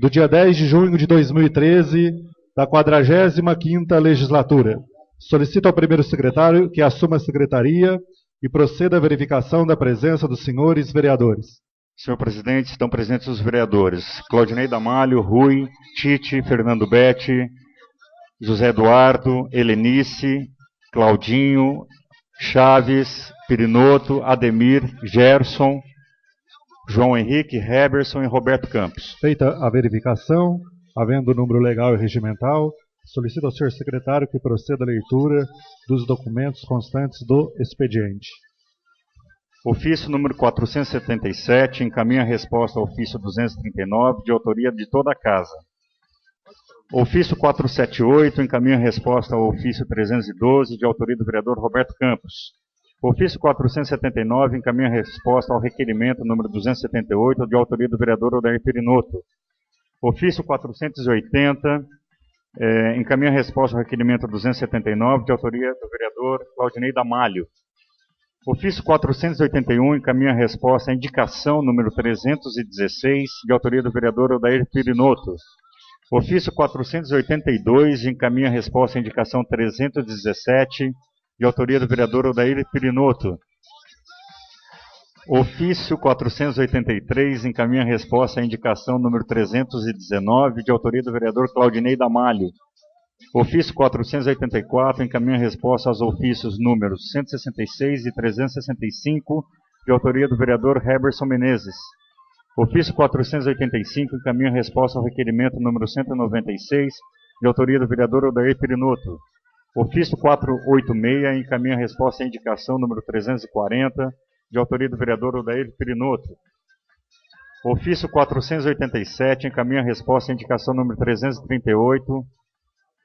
do dia 10 de junho de 2013, da 45ª legislatura. Solicito ao primeiro secretário que assuma a secretaria e proceda à verificação da presença dos senhores vereadores. Senhor presidente, estão presentes os vereadores Claudinei Damalho, Rui, Tite, Fernando Betti, José Eduardo, Helenice, Claudinho, Chaves, Pirinoto, Ademir, Gerson, João Henrique, Heberson e Roberto Campos. Feita a verificação, havendo o número legal e regimental, solicito ao senhor secretário que proceda à leitura dos documentos constantes do expediente. Ofício número 477, encaminha a resposta ao ofício 239, de autoria de toda a casa. Ofício 478, encaminha a resposta ao ofício 312, de autoria do vereador Roberto Campos. Ofício 479, encaminha a resposta ao requerimento número 278, de autoria do vereador Odair Pirinoto. Ofício 480, encaminha a resposta ao requerimento 279, de autoria do vereador Claudinei Damalho. Ofício 481, encaminha a resposta à indicação número 316, de autoria do vereador Odair Pirinoto. Ofício 482, encaminha a resposta à indicação 317, de autoria do vereador Odair Pirinoto. Ofício 483, encaminha a resposta à indicação número 319, de autoria do vereador Claudinei Damalho. Ofício 484, encaminha a resposta aos ofícios números 166 e 365, de autoria do vereador Heberson Menezes. Ofício 485, encaminha a resposta ao requerimento número 196, de autoria do vereador Odair Pirinoto. Ofício 486, encaminha a resposta à indicação número 340, de autoria do vereador Odair Pirinoto. Ofício 487, encaminha a resposta à indicação número 338,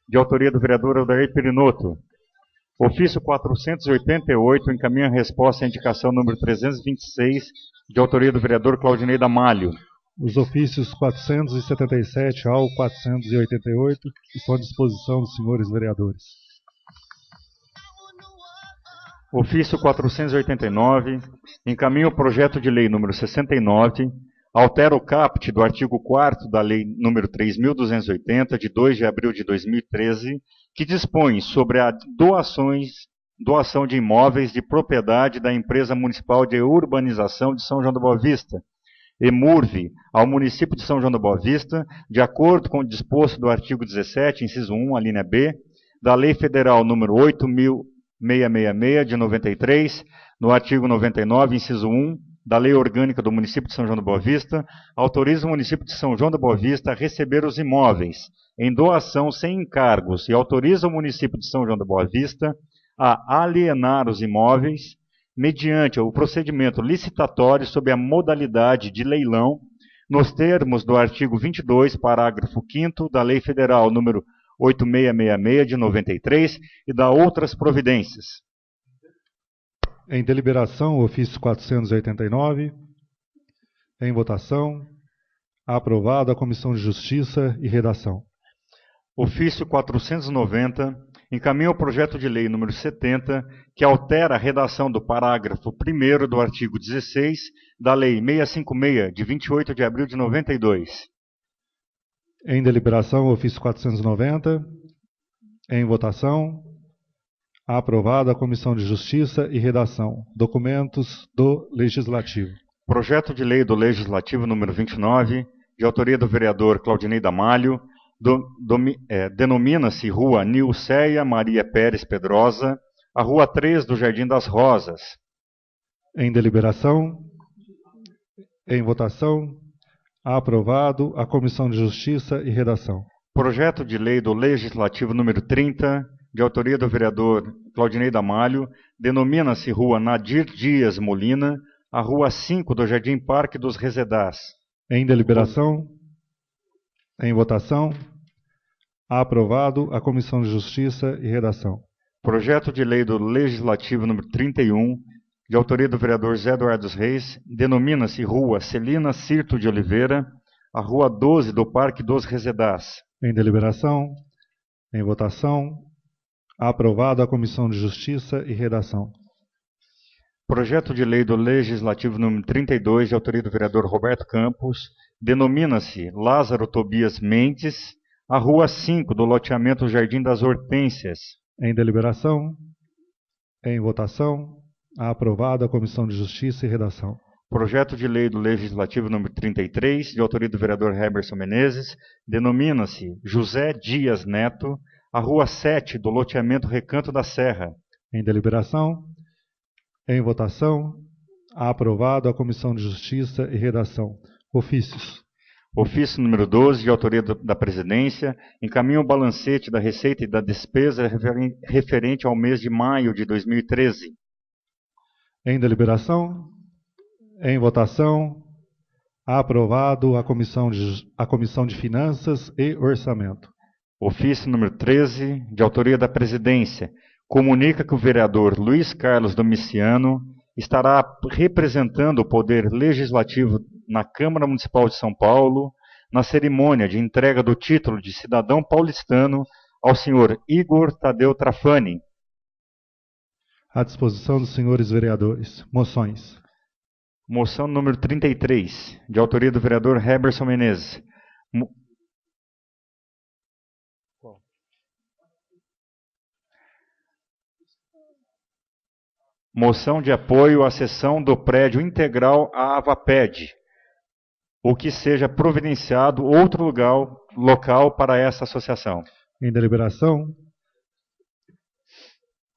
de autoria do vereador Odair Pirinoto. Ofício 488, encaminha a resposta à indicação número 326, de autoria do vereador Claudinei Damalho. Os ofícios 477 ao 488 estão à disposição dos senhores vereadores. Ofício 489, encaminha o projeto de lei número 69, altera o caput do artigo 4º da lei número 3.280, de 2 de abril de 2013, que dispõe sobre a doação de imóveis de propriedade da Empresa Municipal de Urbanização de São João da Boa Vista, EMURV, ao município de São João da Boa Vista, de acordo com o disposto do artigo 17, inciso 1, a linha B, da Lei Federal número 8.666, de 93, no artigo 99, inciso 1, da Lei Orgânica do município de São João da Boa Vista, autoriza o município de São João da Boa Vista a receber os imóveis em doação sem encargos e autoriza o município de São João da Boa Vista a alienar os imóveis mediante o procedimento licitatório sob a modalidade de leilão, nos termos do artigo 22, parágrafo 5º da Lei Federal número 8666, de 93, e da outras providências. Em deliberação, o ofício 489. Em votação. Aprovado a Comissão de Justiça e Redação. Ofício 490. Encaminha o projeto de lei número 70, que altera a redação do parágrafo 1º do artigo 16 da Lei 656, de 28 de abril de 92. Em deliberação, o ofício 490. Em votação. Aprovado a Comissão de Justiça e Redação. Documentos do Legislativo. Projeto de lei do Legislativo número 29, de autoria do vereador Claudinei Damalho, denomina-se Rua Nilceia Maria Pérez Pedrosa, a Rua 3 do Jardim das Rosas. Em deliberação. Em votação. Aprovado a Comissão de Justiça e Redação. Projeto de lei do Legislativo número 30, de autoria do vereador Claudinei Damalho, denomina-se Rua Nadir Dias Molina, a Rua 5 do Jardim Parque dos Resedás. Em deliberação. Em votação. Aprovado a Comissão de Justiça e Redação. Projeto de lei do Legislativo número 31, de autoria do vereador Zé Eduardo Reis, denomina-se Rua Celina Cirto de Oliveira, a Rua 12 do Parque dos Resedás. Em deliberação. Em votação. Aprovado a Comissão de Justiça e Redação. Projeto de lei do Legislativo número 32, de autoria do vereador Roberto Campos, denomina-se Lázaro Tobias Mendes, a Rua 5 do loteamento Jardim das Hortênsias. Em deliberação. Em votação. Aprovado. A Comissão de Justiça e Redação. Projeto de lei do Legislativo número 33, de autoria do vereador Heberson Menezes, denomina-se José Dias Neto, a Rua 7 do loteamento Recanto da Serra. Em deliberação. Em votação. Aprovado. A Comissão de Justiça e Redação. Ofícios. Ofício número 12, de autoria da Presidência, encaminha o balancete da receita e da despesa referente ao mês de maio de 2013. Em deliberação. Em votação. Aprovado. A Comissão de Finanças e Orçamento. Ofício número 13, de autoria da Presidência, comunica que o vereador Luiz Carlos Domiciano estará representando o Poder Legislativo na Câmara Municipal de São Paulo, na cerimônia de entrega do título de cidadão paulistano ao senhor Igor Tadeu Trafani. À disposição dos senhores vereadores. Moções. Moção número 33, de autoria do vereador Heberson Menezes. Moção de apoio à cessão do prédio integral à Avaped, o que seja providenciado outro local para essa associação. Em deliberação.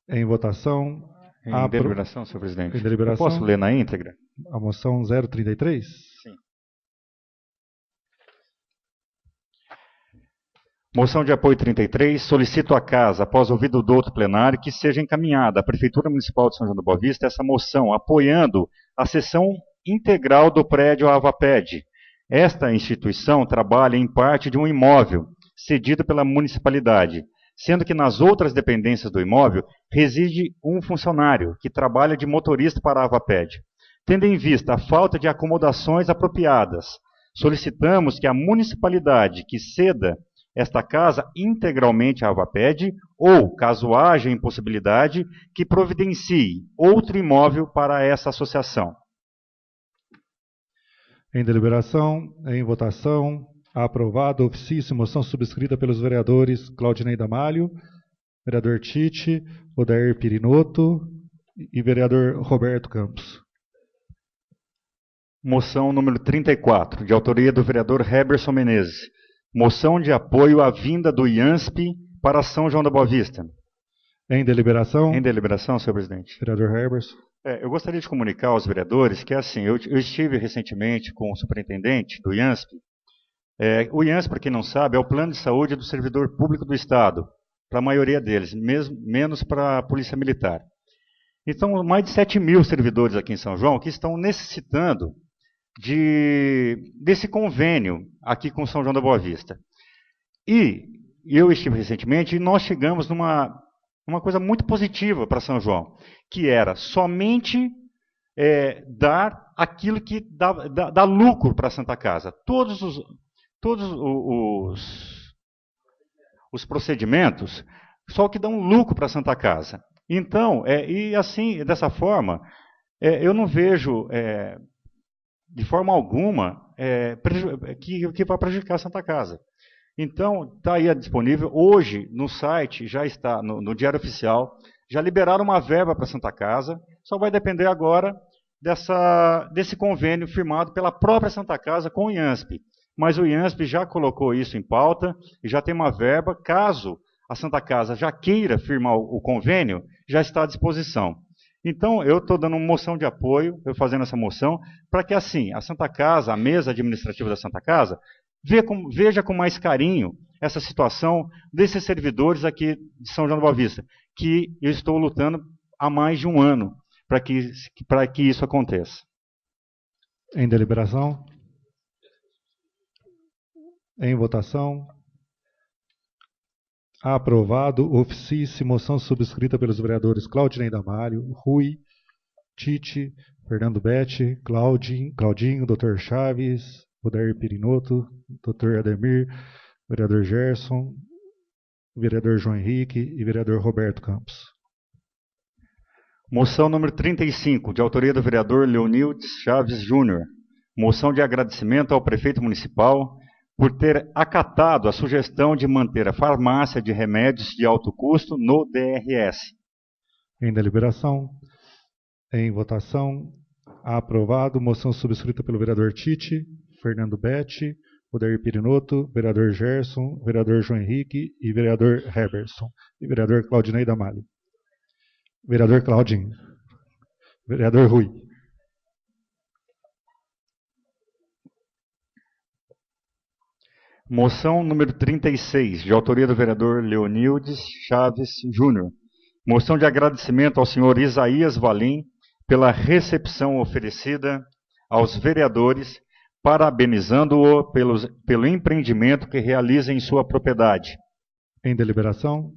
Em votação. Em deliberação, senhor presidente. Em deliberação. Eu posso ler na íntegra? A moção 033? Sim. Moção de apoio 33, solicito à Casa, após ouvido do douto plenário, que seja encaminhada à Prefeitura Municipal de São João da Boa Vista essa moção, apoiando a cessão integral do prédio Avaped. Esta instituição trabalha em parte de um imóvel cedido pela municipalidade, sendo que nas outras dependências do imóvel reside um funcionário que trabalha de motorista para a Avaped. Tendo em vista a falta de acomodações apropriadas, solicitamos que a municipalidade que ceda esta casa integralmente à Avaped, ou, caso haja impossibilidade, que providencie outro imóvel para essa associação. Em deliberação, em votação, aprovado. Ofício, moção subscrita pelos vereadores Claudinei Damalho, vereador Tite, Odair Pirinotto e vereador Roberto Campos. Moção número 34, de autoria do vereador Heberson Menezes. Moção de apoio à vinda do IANSP para São João da Boa Vista. Em deliberação. Em deliberação, senhor presidente. Vereador Heberson. Eu gostaria de comunicar aos vereadores que, assim, eu estive recentemente com o superintendente do IANSP. O IANSP, para quem não sabe, é o plano de saúde do servidor público do Estado, para a maioria deles, menos para a Polícia Militar. Então, mais de 7 mil servidores aqui em São João que estão necessitando desse convênio aqui com São João da Boa Vista. E eu estive recentemente e nós chegamos numa coisa muito positiva para São João, que era somente dar aquilo que dá lucro para a Santa Casa. Todos os procedimentos, só o que dá um lucro para a Santa Casa. Então, e assim, dessa forma, eu não vejo de forma alguma que vai prejudicar a Santa Casa. Então, está aí disponível. Hoje, no site, já está, no Diário Oficial, já liberaram uma verba para a Santa Casa, só vai depender agora desse convênio firmado pela própria Santa Casa com o IANSP. Mas o IANSP já colocou isso em pauta e já tem uma verba. Caso a Santa Casa já queira firmar o convênio, já está à disposição. Então, eu estou dando uma moção de apoio, eu fazendo essa moção, para que assim, a Santa Casa, a mesa administrativa da Santa Casa, veja com mais carinho essa situação desses servidores aqui de São João da Boa Vista, que eu estou lutando há mais de um ano para que isso aconteça. Em deliberação? Em votação? Aprovado. Ofício, moção subscrita pelos vereadores Claudinei Damalho, Rui, Tite, Fernando Betti, Claudinho, Dr. Chaves, Odair Pirinotto, Dr. Ademir, vereador Gerson, vereador João Henrique e vereador Roberto Campos. Moção número 35, de autoria do vereador Leonildes Chaves Júnior. Moção de agradecimento ao prefeito municipal por ter acatado a sugestão de manter a farmácia de remédios de alto custo no DRS. Em deliberação. Em votação. Aprovado. Moção subscrita pelo vereador Tite, Fernando Betti, Odair Pirinotto, vereador Gerson, vereador João Henrique e vereador Heberson. E vereador Claudinei Damali. Vereador Claudinho. Vereador Rui. Moção número 36, de autoria do vereador Leonildes Chaves Júnior. Moção de agradecimento ao senhor Isaías Valim pela recepção oferecida aos vereadores, parabenizando-o pelo empreendimento que realiza em sua propriedade. Em deliberação.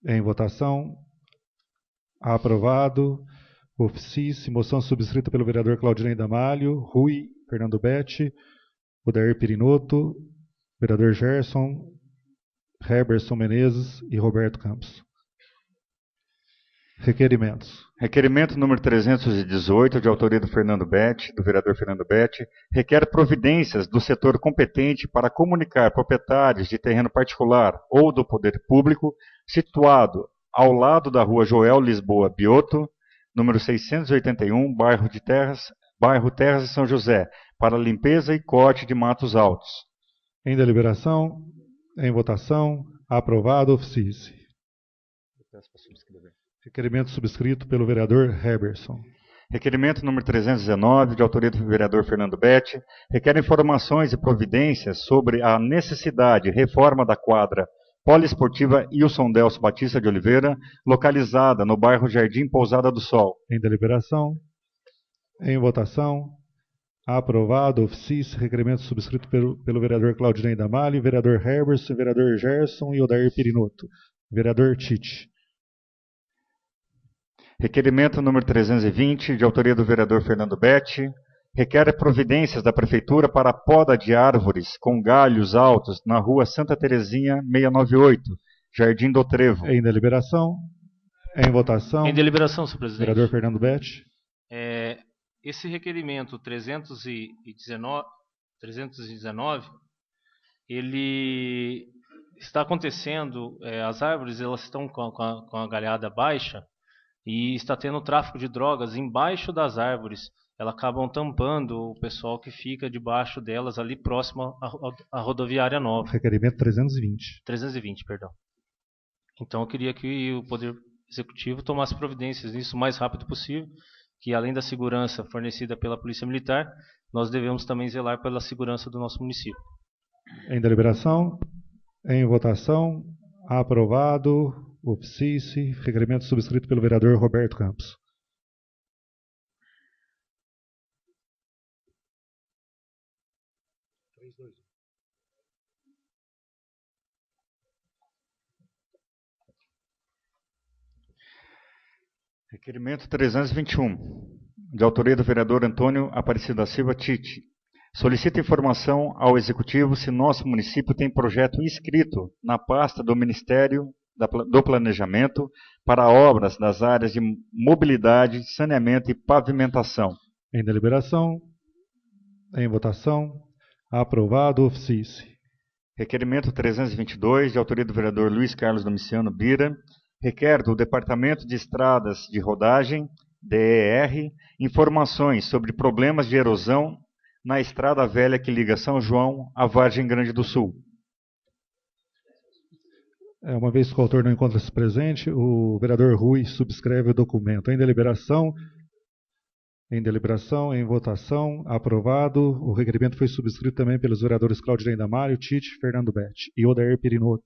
Em votação. Aprovado. Oficice. Moção subscrita pelo vereador Claudinei Damalho, Rui, Fernando Betti, Odair Pirinotto, vereador Gerson, Heberson Menezes e Roberto Campos. Requerimentos. Requerimento número 318, de autoria do vereador Fernando Betti, requer providências do setor competente para comunicar proprietários de terreno particular ou do poder público situado ao lado da rua Joel Lisboa Biotto, número 681, bairro Terras de São José, para limpeza e corte de matos altos. Em deliberação, em votação, aprovado, oficice. Requerimento subscrito pelo vereador Heberson. Requerimento número 319, de autoria do vereador Fernando Betti, requer informações e providências sobre a necessidade de reforma da quadra poliesportiva Ilson Delcio Batista de Oliveira, localizada no bairro Jardim Pousada do Sol. Em deliberação, em votação, aprovado, oficice, requerimento subscrito pelo vereador Claudinei Damalho, vereador Heberson, vereador Gerson e Odair Pirinotto. Vereador Tite. Requerimento número 320, de autoria do vereador Fernando Betti, requer providências da Prefeitura para a poda de árvores com galhos altos na rua Santa Terezinha 698, Jardim do Trevo. Em deliberação, em votação. Em deliberação, senhor presidente. Vereador Fernando Betti. Esse requerimento 319, ele está acontecendo, as árvores elas estão com a galhada baixa e está tendo tráfico de drogas embaixo das árvores. Elas acabam tampando o pessoal que fica debaixo delas, ali próximo à rodoviária nova. Requerimento 320. 320, perdão. Então eu queria que o Poder Executivo tomasse providências nisso o mais rápido possível, que além da segurança fornecida pela Polícia Militar, nós devemos também zelar pela segurança do nosso município. Em deliberação, em votação, aprovado, oficice, requerimento subscrito pelo vereador Roberto Campos. Requerimento 321, de autoria do vereador Antônio Aparecido da Silva Tite. Solicita informação ao Executivo se nosso município tem projeto inscrito na pasta do Ministério do Planejamento para obras das áreas de mobilidade, saneamento e pavimentação. Em deliberação, em votação, aprovado, oficice. Requerimento 322, de autoria do vereador Luiz Carlos Domiciano Bira, requer do Departamento de Estradas de Rodagem, DER, informações sobre problemas de erosão na estrada velha que liga São João à Vargem Grande do Sul. Uma vez que o autor não encontra-se presente, o vereador Rui subscreve o documento. Em deliberação, em votação, aprovado. O requerimento foi subscrito também pelos vereadores Claudinei Damalho, Tite, Fernando Betti e Odair Pirinotto.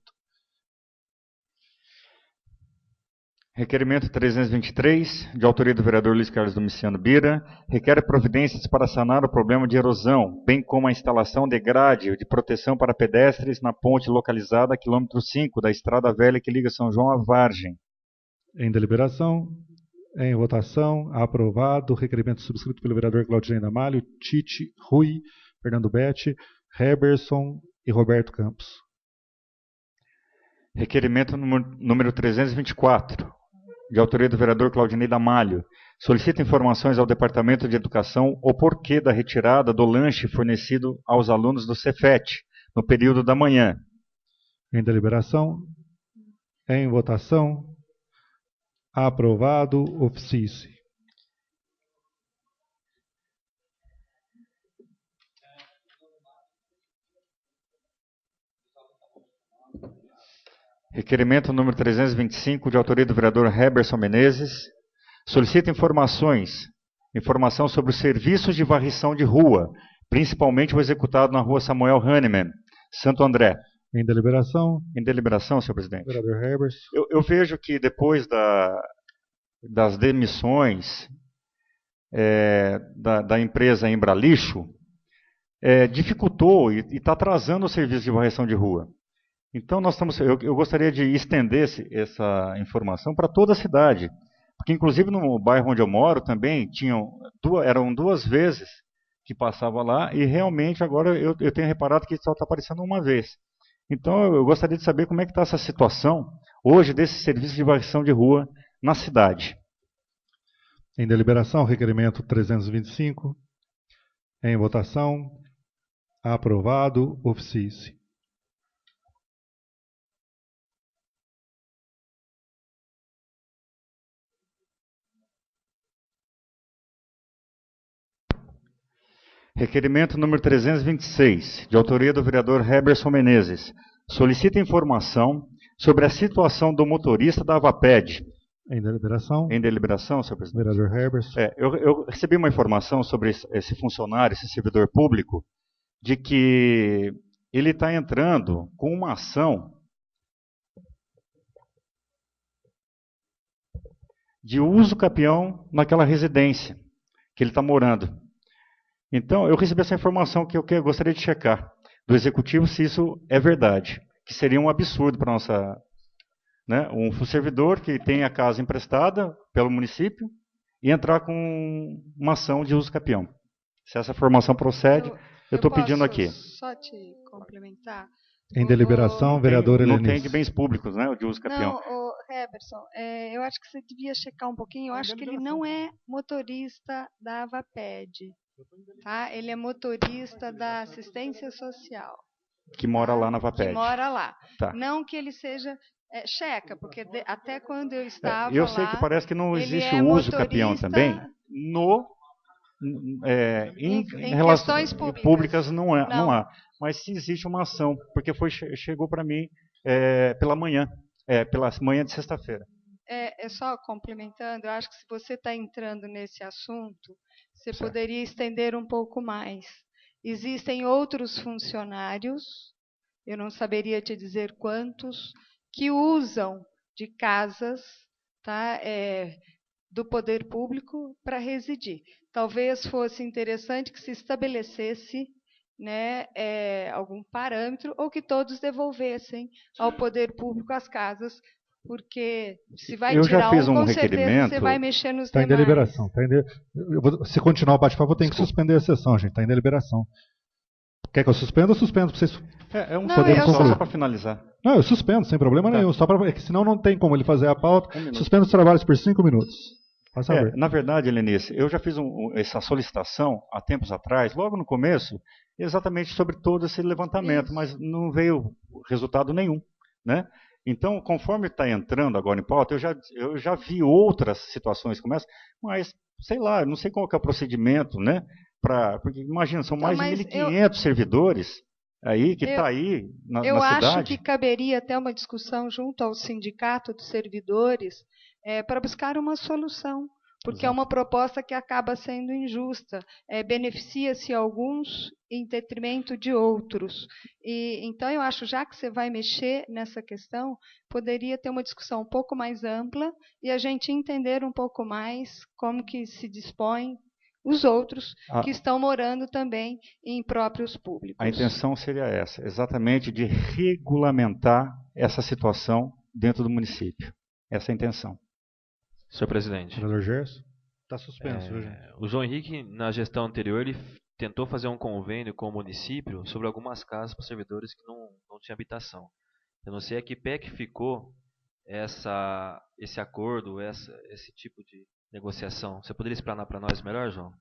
Requerimento 323, de autoria do vereador Luiz Carlos Domiciano Bira, requer providências para sanar o problema de erosão, bem como a instalação de grade de proteção para pedestres na ponte localizada a quilômetro 5 da estrada velha que liga São João à Vargem. Em deliberação, em votação, aprovado. Requerimento subscrito pelo vereador Claudinei Damalho, Tite, Rui, Fernando Betti, Heberson e Roberto Campos. Requerimento número 324, de autoria do vereador Claudinei Damalho, solicita informações ao Departamento de Educação o porquê da retirada do lanche fornecido aos alunos do Cefet, no período da manhã. Em deliberação. Em votação. Aprovado. Oficice. Requerimento número 325, de autoria do vereador Heberson Menezes, solicita informação sobre os serviços de varrição de rua, principalmente o executado na rua Samuel Hahnemann, Santo André. Em deliberação. Em deliberação, senhor presidente. Vereador Heberson. Eu vejo que depois das demissões da empresa Embralixo, dificultou e está atrasando o serviço de varrição de rua. Então, eu gostaria de estender essa informação para toda a cidade. Porque, inclusive, no bairro onde eu moro também eram 2 vezes que passava lá, e realmente agora eu tenho reparado que só está aparecendo uma vez. Então, eu gostaria de saber como é que está essa situação hoje desse serviço de varrição de rua na cidade. Em deliberação, requerimento 325. Em votação. Aprovado. Oficice. Requerimento número 326, de autoria do vereador Heberson Menezes, solicita informação sobre a situação do motorista da Avaped. Em deliberação. Em deliberação, senhor presidente. Vereador Heberson. Eu recebi uma informação sobre esse funcionário, esse servidor público, de que ele está entrando com uma ação de uso capião naquela residência que ele está morando. Então, eu recebi essa informação que eu gostaria de checar do executivo se isso é verdade, que seria um absurdo para nossa, né, um servidor que tem a casa emprestada pelo município e entrar com uma ação de uso capião. Se essa informação procede, eu estou pedindo aqui. Só te complementar. Em deliberação, vereador Helenice. Não tem de bens públicos, né, o de uso capião. Não, Heberson, eu acho que você devia checar um pouquinho. Eu acho que ele não é motorista da Avaped. Tá? Ele é motorista da assistência social. Que mora lá na Avaped. Que mora lá. Tá. Não que ele seja... checa, porque até quando eu estava eu sei lá, que parece que não existe o uso capião também. Em questões públicas não há. Mas se existe uma ação, porque chegou para mim pela manhã de sexta-feira. Só complementando, eu acho que se você está entrando nesse assunto, você poderia estender um pouco mais. Existem outros funcionários, eu não saberia te dizer quantos, que usam de casas, tá, do poder público para residir. Talvez fosse interessante que se estabelecesse, né, algum parâmetro, ou que todos devolvessem ao poder público as casas, porque se vai tirar com certeza você vai mexer nos demais. Está em deliberação. Se continuar o bate-papo, eu tenho que suspender a sessão, gente. Está em deliberação. Quer que eu suspenda ou suspendo? Para vocês só para finalizar. Não, eu suspendo, sem problema nenhum. Senão não tem como ele fazer a pauta. Suspendo os trabalhos por 5 minutos. Na verdade, Helenice, eu já fiz essa solicitação há tempos atrás, logo no começo, exatamente sobre todo esse levantamento, mas não veio resultado nenhum, né? Então, conforme está entrando agora em pauta, eu já vi outras situações como essa, mas, sei lá, não sei qual que é o procedimento, né? Porque, imagina, são mais de 1.500 servidores aí que está aí na cidade. Eu acho que caberia até uma discussão junto ao sindicato dos servidores para buscar uma solução, porque é uma proposta que acaba sendo injusta, beneficia-se alguns em detrimento de outros. Então, eu acho, já que você vai mexer nessa questão, poderia ter uma discussão um pouco mais ampla e a gente entender um pouco mais como que se dispõe os outros que estão morando também em próprios públicos. A intenção seria essa, exatamente de regulamentar essa situação dentro do município. Essa é a intenção. Senhor presidente. Vereador Gerson, está suspenso. O João Henrique, na gestão anterior, ele tentou fazer um convênio com o município sobre algumas casas para servidores que não tinham habitação. Eu não sei a que pé que ficou esse acordo, esse tipo de negociação? Você poderia explanar para nós melhor, João?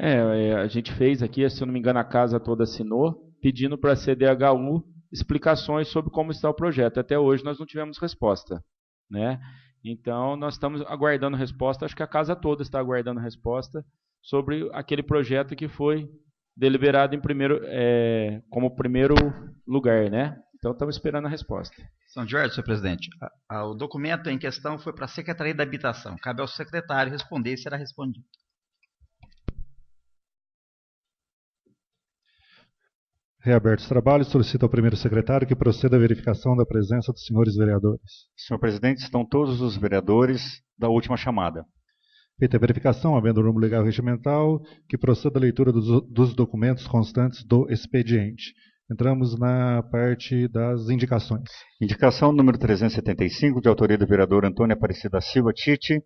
A gente fez aqui, se eu não me engano, a casa toda assinou, pedindo para a CDHU explicações sobre como está o projeto. Até hoje nós não tivemos resposta, né? Então nós estamos aguardando resposta, acho que a casa toda está aguardando resposta sobre aquele projeto que foi deliberado como primeiro lugar, né? Então estamos esperando a resposta. São Jorge, senhor presidente, o documento em questão foi para a Secretaria da Habitação. Cabe ao secretário responder e será respondido. Reabertos os trabalhos, solicito ao primeiro secretário que proceda à verificação da presença dos senhores vereadores. Senhor presidente, estão todos os vereadores da última chamada. Feita a verificação, havendo o número legal regimental, que proceda a leitura dos documentos constantes do expediente. Entramos na parte das indicações. Indicação número 375, de autoria do vereador Antônio Aparecida Silva Tite,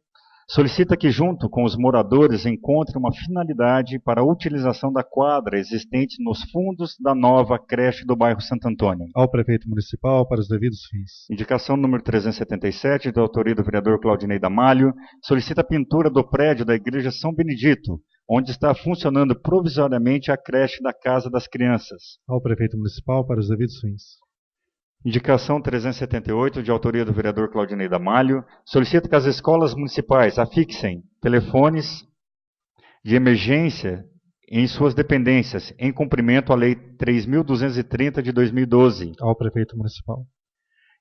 solicita que, junto com os moradores, encontre uma finalidade para a utilização da quadra existente nos fundos da nova creche do bairro Santo Antônio. Ao prefeito municipal para os devidos fins. Indicação número 377, de autoria do vereador Claudinei Damalho, solicita a pintura do prédio da Igreja São Benedito, onde está funcionando provisoriamente a creche da Casa das Crianças. Ao prefeito municipal para os devidos fins. Indicação 378, de autoria do vereador Claudinei Damalho, solicita que as escolas municipais afixem telefones de emergência em suas dependências, em cumprimento à Lei 3.230 de 2012. Ao prefeito municipal.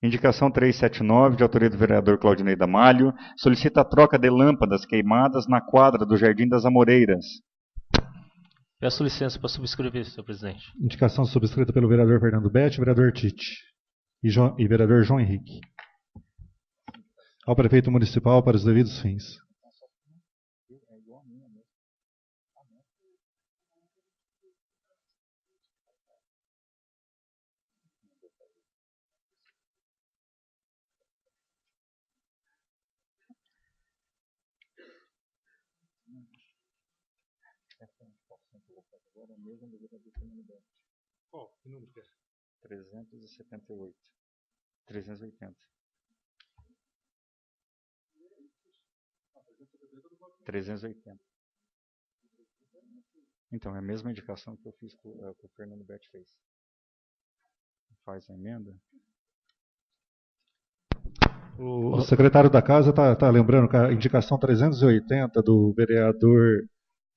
Indicação 379, de autoria do vereador Claudinei Damalho, solicita a troca de lâmpadas queimadas na quadra do Jardim das Amoreiras. Peço licença para subscrever, senhor presidente. Indicação subscrita pelo vereador Fernando Betti, vereador Tite e vereador João Henrique. Ao prefeito municipal para os devidos fins. Qual? Que número que é? 378. 380. 380. Então, é a mesma indicação que eu fiz que o Fernando Betti fez. Faz a emenda. O secretário da casa está lembrando que a indicação 380 do vereador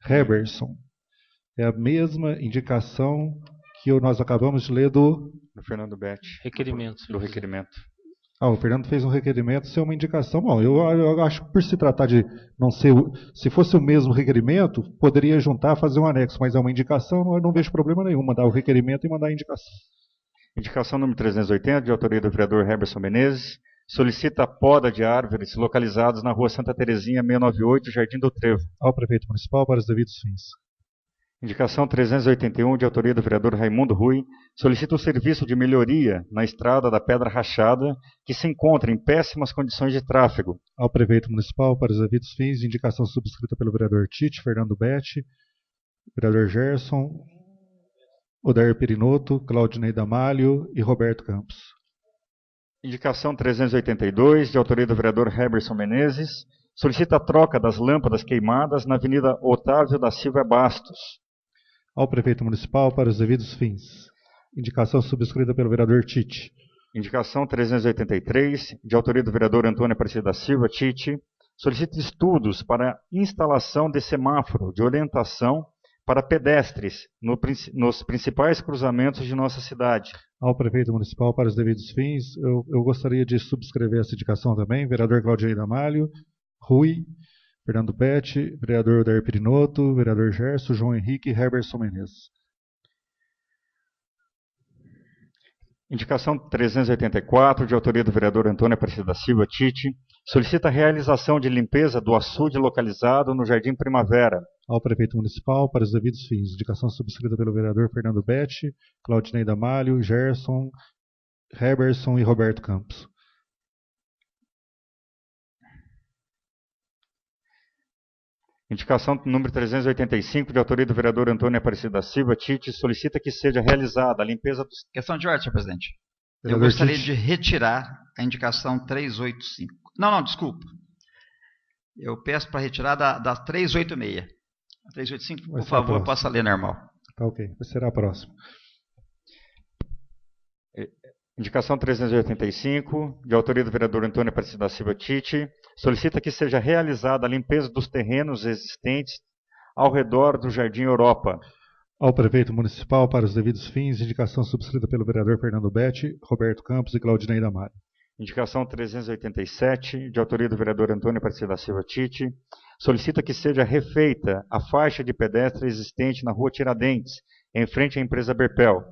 Heberson é a mesma indicação que nós acabamos de ler do Fernando Betti. Requerimento. Do requerimento. O Fernando fez um requerimento ser uma indicação. Bom, eu acho que por se tratar de não ser... Se fosse o mesmo requerimento, poderia juntar, fazer um anexo, mas é uma indicação, eu não vejo problema nenhum, mandar o requerimento e mandar a indicação. Indicação número 380, de autoria do vereador Heberson Menezes, solicita a poda de árvores localizadas na rua Santa Terezinha, 698, Jardim do Trevo. Ao prefeito municipal para os devidos fins. Indicação 381, de autoria do vereador Raimundo Rui, solicita o serviço de melhoria na estrada da Pedra Rachada, que se encontra em péssimas condições de tráfego. Ao prefeito municipal para os devidos fins, indicação subscrita pelo vereador Tite, Fernando Betti, vereador Gerson, Odair Perinoto, Claudinei Damalho e Roberto Campos. Indicação 382, de autoria do vereador Heberson Menezes, solicita a troca das lâmpadas queimadas na Avenida Otávio da Silva Bastos. Ao prefeito municipal para os devidos fins. Indicação subscrita pelo vereador Tite. Indicação 383, de autoria do vereador Antônio Aparecida da Silva Tite, solicita estudos para a instalação de semáforo de orientação para pedestres nos principais cruzamentos de nossa cidade. Ao prefeito municipal para os devidos fins, eu gostaria de subscrever essa indicação também. Vereador Claudinei Damalho, Rui, Fernando Betti, vereador Odair Perinoto, vereador Gerson, João Henrique e Heberson Menezes. Indicação 384, de autoria do vereador Antônio Aparecida da Silva Tite, solicita a realização de limpeza do açude localizado no Jardim Primavera. Ao prefeito municipal para os devidos fins. Indicação subscrita pelo vereador Fernando Betti, Claudinei Damalho, Gerson, Heberson e Roberto Campos. Indicação número 385, de autoria do vereador Antônio Aparecida da Silva Tite, solicita que seja realizada a limpeza dos... Questão de ordem, senhor presidente. Eu gostaria de retirar a indicação 385. Não, desculpa. Eu peço para retirar da 386. A 385, por favor, possa ler normal. Tá ok, será a próxima. Indicação 385, de autoria do vereador Antônio Aparecido da Silva Tite, solicita que seja realizada a limpeza dos terrenos existentes ao redor do Jardim Europa. Ao prefeito municipal, para os devidos fins, indicação subscrita pelo vereador Fernando Betti, Roberto Campos e Claudineida Mari. Indicação 387, de autoria do vereador Antônio Aparecido da Silva Tite, solicita que seja refeita a faixa de pedestre existente na rua Tiradentes, em frente à empresa Berpel.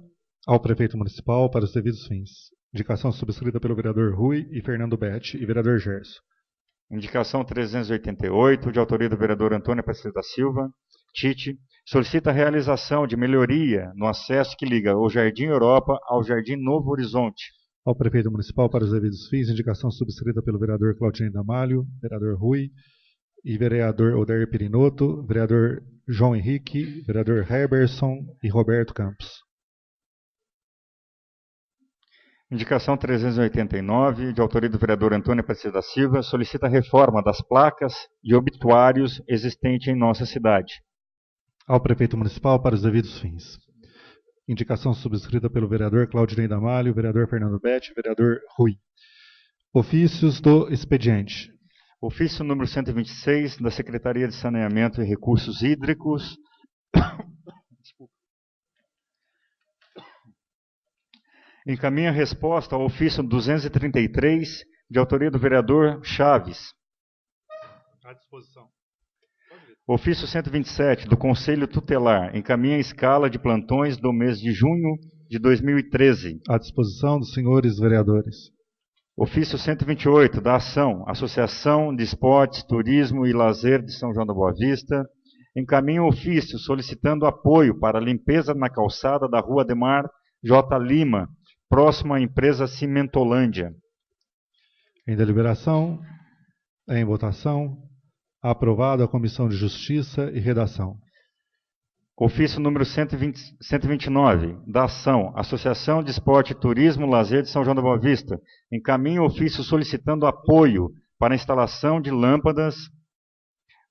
Ao prefeito municipal, para os devidos fins. Indicação subscrita pelo vereador Rui e Fernando Betti e vereador Gerson. Indicação 388, de autoria do vereador Antônio Aparecido da Silva Tite, solicita a realização de melhoria no acesso que liga o Jardim Europa ao Jardim Novo Horizonte. Ao prefeito municipal, para os devidos fins, indicação subscrita pelo vereador Claudinei Damalho, vereador Rui e vereador Odair Pirinotto, vereador João Henrique, vereador Herberson e Roberto Campos. Indicação 389, de autoria do vereador Antônio Aparecido da Silva, solicita a reforma das placas de obituários existentes em nossa cidade. Ao prefeito municipal, para os devidos fins. Indicação subscrita pelo vereador Claudinei Damalho, vereador Fernando Betti, vereador Rui. Ofícios do expediente. Ofício número 126, da Secretaria de Saneamento e Recursos Hídricos. Encaminha resposta ao ofício 233, de autoria do vereador Chaves. À disposição. Ofício 127, do Conselho Tutelar, encaminha a escala de plantões do mês de junho de 2013. À disposição dos senhores vereadores. Ofício 128, da Ação, Associação de Esportes, Turismo e Lazer de São João da Boa Vista, encaminha o ofício solicitando apoio para a limpeza na calçada da Rua Ademar J. Lima, próximo à empresa Cimentolândia. Em deliberação, em votação, aprovado a Comissão de Justiça e Redação. Ofício número 129, da Ação, Associação de Esporte, Turismo e Lazer de São João da Boa Vista, encaminha o ofício solicitando apoio para a instalação de lâmpadas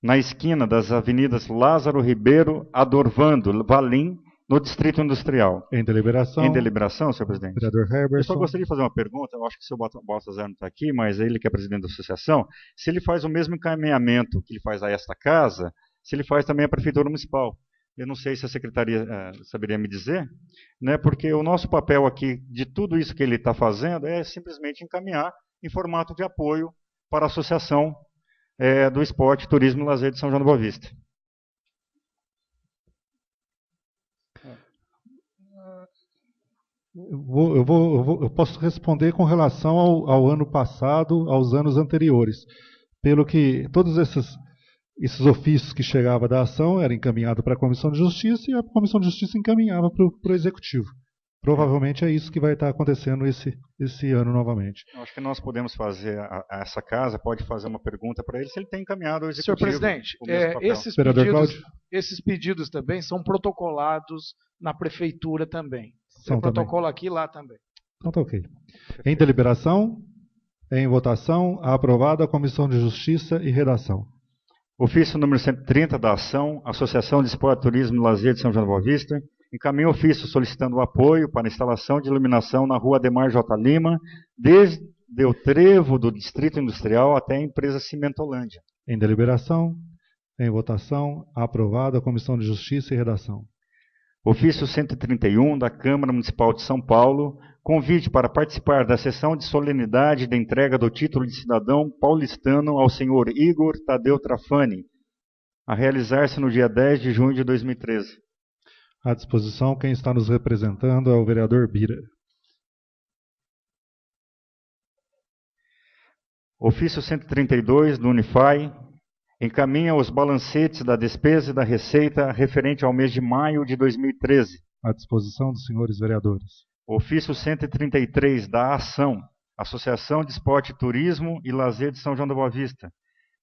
na esquina das avenidas Lázaro Ribeiro, Adorvando, Valim, no Distrito Industrial. Em deliberação. Em deliberação, senhor presidente. Vereador Herberson. Eu só gostaria de fazer uma pergunta, eu acho que o senhor Baltazar não está aqui, mas ele que é presidente da associação, se ele faz o mesmo encaminhamento que ele faz a esta casa, se ele faz também a Prefeitura Municipal. Eu não sei se a Secretaria saberia me dizer, né, porque o nosso papel aqui, de tudo isso que ele está fazendo, é simplesmente encaminhar em formato de apoio para a Associação do Esporte, Turismo e Lazer de São João da Boa Vista. Eu posso responder com relação ao ano passado, aos anos anteriores. Pelo que todos esses ofícios que chegavam da ação eram encaminhados para a Comissão de Justiça e a Comissão de Justiça encaminhava para o Executivo. Provavelmente é isso que vai estar acontecendo esse ano novamente. Eu acho que nós podemos fazer, essa casa pode fazer uma pergunta para ele se ele tem encaminhado ao Executivo. Senhor presidente, esses pedidos também são protocolados na Prefeitura também. Tem protocolo aqui e lá também. Então tá ok. Em deliberação, em votação, aprovada a Comissão de Justiça e Redação. Ofício número 130 da Ação, Associação de Esporte, Turismo e Lazer de São João da Boa Vista, encaminha ofício solicitando o apoio para a instalação de iluminação na Rua Ademar J. Lima, desde o trevo do Distrito Industrial até a empresa Cimentolândia. Em deliberação, em votação, aprovada a Comissão de Justiça e Redação. Ofício 131 da Câmara Municipal de São Paulo, convite para participar da sessão de solenidade da entrega do título de cidadão paulistano ao senhor Igor Tadeu Trafani, a realizar-se no dia 10 de junho de 2013. À disposição, quem está nos representando é o vereador Bira. Ofício 132 do Unify, encaminha os balancetes da despesa e da receita referente ao mês de maio de 2013. À disposição dos senhores vereadores. Ofício 133 da Ação, Associação de Esporte, Turismo e Lazer de São João da Boa Vista.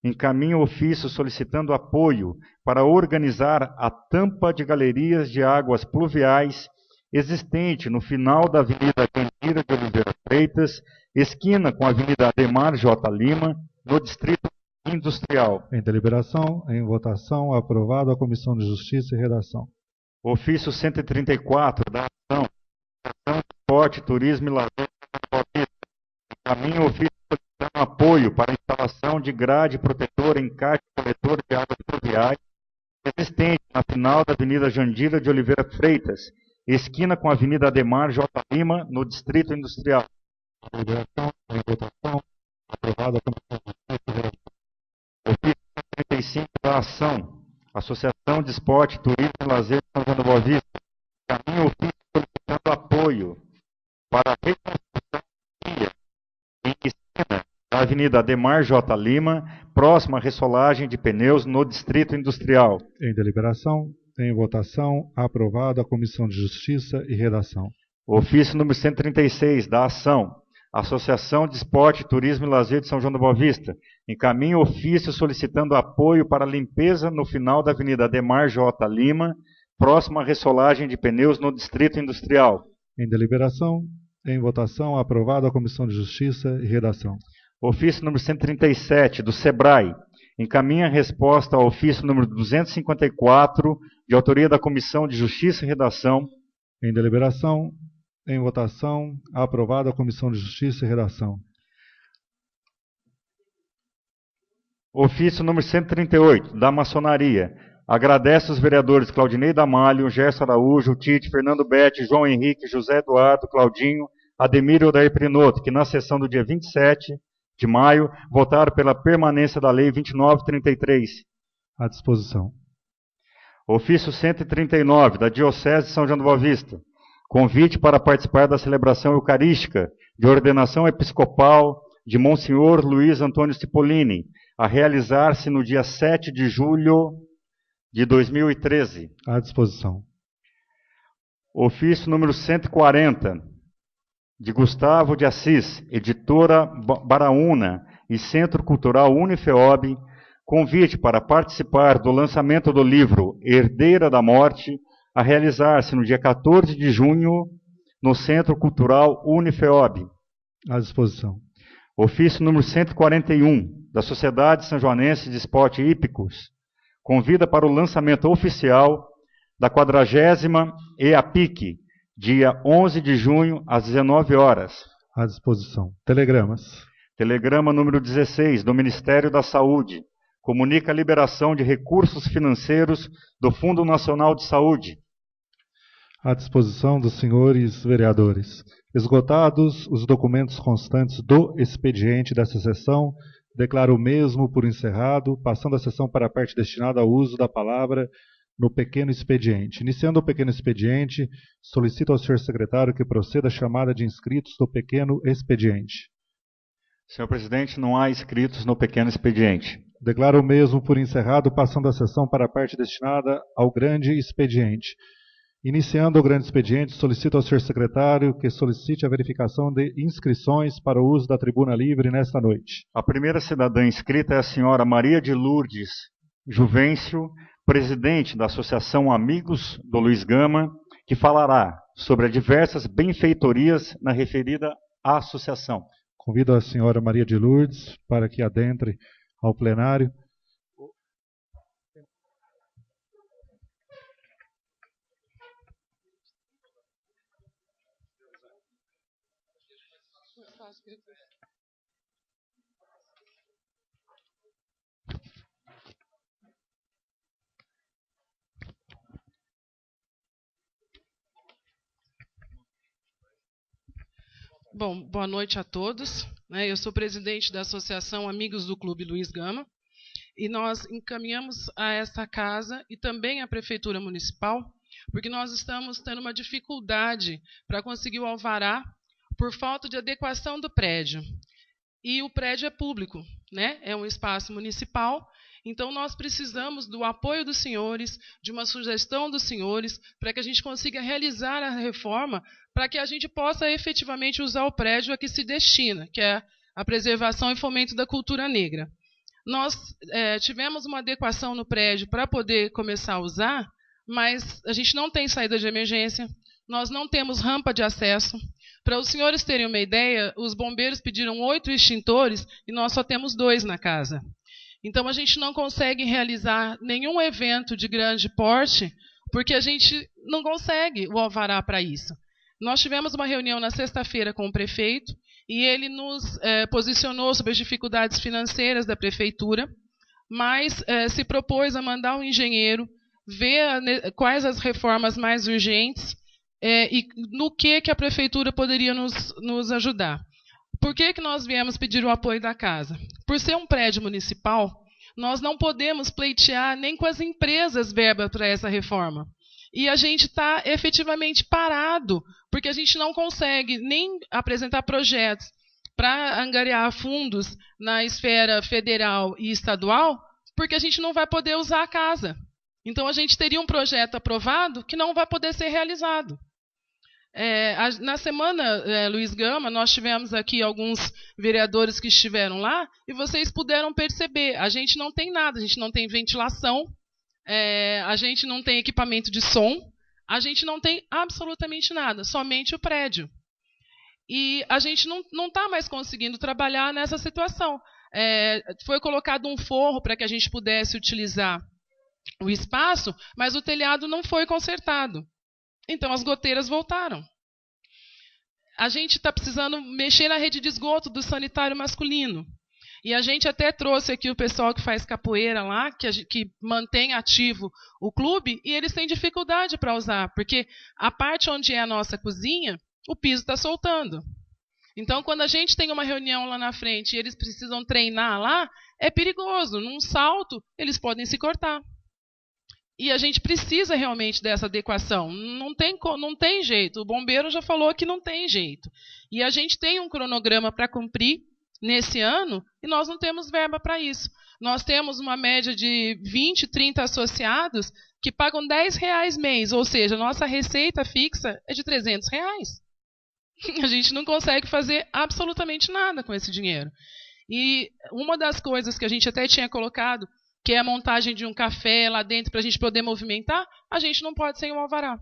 Encaminha o ofício solicitando apoio para organizar a tampa de galerias de águas pluviais existente no final da Avenida Jandira de Oliveira Freitas, esquina com a Avenida Ademar J. Lima, no Distrito Industrial. Em deliberação, em votação, aprovado a Comissão de Justiça e Redação. Ofício 134 da Ação de Esporte, Turismo e Lazer, encaminha o ofício solicitando apoio para a instalação de grade protetora em caixa coletora de águas pluviais existente na final da Avenida Jandira de Oliveira Freitas, esquina com a Avenida Ademar J. Lima, no Distrito Industrial. Deliberação, em votação, aprovado a Comissão de Justiça e Redação. Ofício 135 da Ação, Associação de Esporte, Turismo e Lazer de São João da Boa Vista, encaminha o ofício solicitando apoio para a reconstrução de via em esquina da Avenida Ademar J. Lima, próxima à ressolagem de pneus no Distrito Industrial. Em deliberação, em votação, aprovado a Comissão de Justiça e Redação. Ofício número 136 da Ação, Associação de Esporte, Turismo e Lazer de São João da Boa Vista, encaminha o ofício solicitando apoio para a limpeza no final da Avenida Ademar J. Lima, próximo à ressolagem de pneus no Distrito Industrial. Em deliberação, em votação, aprovado a Comissão de Justiça e Redação. Ofício número 137 do SEBRAE, encaminha a resposta ao ofício número 254, de autoria da Comissão de Justiça e Redação. Em deliberação, em votação, aprovado a Comissão de Justiça e Redação. Ofício número 138, da Maçonaria. Agradece os vereadores Claudinei Damalho, Gerson Araújo, Tite, Fernando Betti, João Henrique, José Eduardo, Claudinho, Ademir e Odair Prinotto, que na sessão do dia 27 de maio votaram pela permanência da Lei 2933. À disposição. Ofício 139, da Diocese de São João da Boa Vista. Convite para participar da celebração eucarística de ordenação episcopal de Monsenhor Luiz Antônio Cipollini, a realizar-se no dia 7 de julho de 2013. À disposição. Ofício número 140, de Gustavo de Assis, editora Baraúna e Centro Cultural Unifeob, convite para participar do lançamento do livro Herdeira da Morte, a realizar-se no dia 14 de junho, no Centro Cultural Unifeob. À disposição. Ofício número 141, da Sociedade Sanjoanense de Esporte Hípicos, convida para o lançamento oficial da 40ª EAPIC, dia 11 de junho, às 19 horas. À disposição. Telegramas. Telegrama número 16, do Ministério da Saúde. Comunica a liberação de recursos financeiros do Fundo Nacional de Saúde. À disposição dos senhores vereadores. Esgotados os documentos constantes do expediente dessa sessão, declaro o mesmo por encerrado, passando a sessão para a parte destinada ao uso da palavra no pequeno expediente. Iniciando o pequeno expediente, solicito ao senhor secretário que proceda a chamada de inscritos do pequeno expediente. Senhor presidente, não há inscritos no pequeno expediente. Declaro o mesmo por encerrado, passando a sessão para a parte destinada ao grande expediente. Iniciando o grande expediente, solicito ao senhor secretário que solicite a verificação de inscrições para o uso da tribuna livre nesta noite. A primeira cidadã inscrita é a senhora Maria de Lourdes Juvencio, presidente da Associação Amigos do Luiz Gama, que falará sobre as diversas benfeitorias na referida associação. Convido a senhora Maria de Lourdes para que adentre ao plenário. Bom, boa noite a todos. Eu sou presidente da Associação Amigos do Clube Luiz Gama e nós encaminhamos a esta casa e também à Prefeitura Municipal porque nós estamos tendo uma dificuldade para conseguir o alvará por falta de adequação do prédio. E o prédio é público, é um espaço municipal, então nós precisamos do apoio dos senhores, de uma sugestão dos senhores, para que a gente consiga realizar a reforma, para que a gente possa efetivamente usar o prédio a que se destina, que é a preservação e fomento da cultura negra. Nós tivemos uma adequação no prédio para poder começar a usar, mas a gente não tem saída de emergência, nós não temos rampa de acesso. Para os senhores terem uma ideia, os bombeiros pediram 8 extintores e nós só temos 2 na casa. Então, a gente não consegue realizar nenhum evento de grande porte, porque a gente não consegue o alvará para isso. Nós tivemos uma reunião na sexta-feira com o prefeito, e ele nos posicionou sobre as dificuldades financeiras da prefeitura, mas se propôs a mandar um engenheiro ver quais as reformas mais urgentes e no que a prefeitura poderia nos ajudar. Por que nós viemos pedir o apoio da casa? Por ser um prédio municipal, nós não podemos pleitear nem com as empresas verba para essa reforma. E a gente está efetivamente parado, porque a gente não consegue nem apresentar projetos para angariar fundos na esfera federal e estadual, porque a gente não vai poder usar a casa. Então, a gente teria um projeto aprovado que não vai poder ser realizado. Na semana, Luiz Gama, nós tivemos aqui alguns vereadores que estiveram lá, e vocês puderam perceber, a gente não tem nada, a gente não tem ventilação, a gente não tem equipamento de som, a gente não tem absolutamente nada, somente o prédio. E a gente não está mais conseguindo trabalhar nessa situação. Foi colocado um forro para que a gente pudesse utilizar o espaço, mas o telhado não foi consertado. Então, as goteiras voltaram. A gente está precisando mexer na rede de esgoto do sanitário masculino. E a gente até trouxe aqui o pessoal que faz capoeira lá, que mantém ativo o clube, e eles têm dificuldade para usar, porque a parte onde é a nossa cozinha, o piso está soltando. Então, quando a gente tem uma reunião lá na frente e eles precisam treinar lá, é perigoso. Num salto, eles podem se cortar. E a gente precisa realmente dessa adequação. Não tem jeito. O bombeiro já falou que não tem jeito. E a gente tem um cronograma para cumprir nesse ano e nós não temos verba para isso. Nós temos uma média de 20, 30 associados que pagam R$10 mês, ou seja, nossa receita fixa é de R$300. A gente não consegue fazer absolutamente nada com esse dinheiro. E uma das coisas que a gente até tinha colocado, que é a montagem de um café lá dentro para a gente poder movimentar, a gente não pode sem o alvará.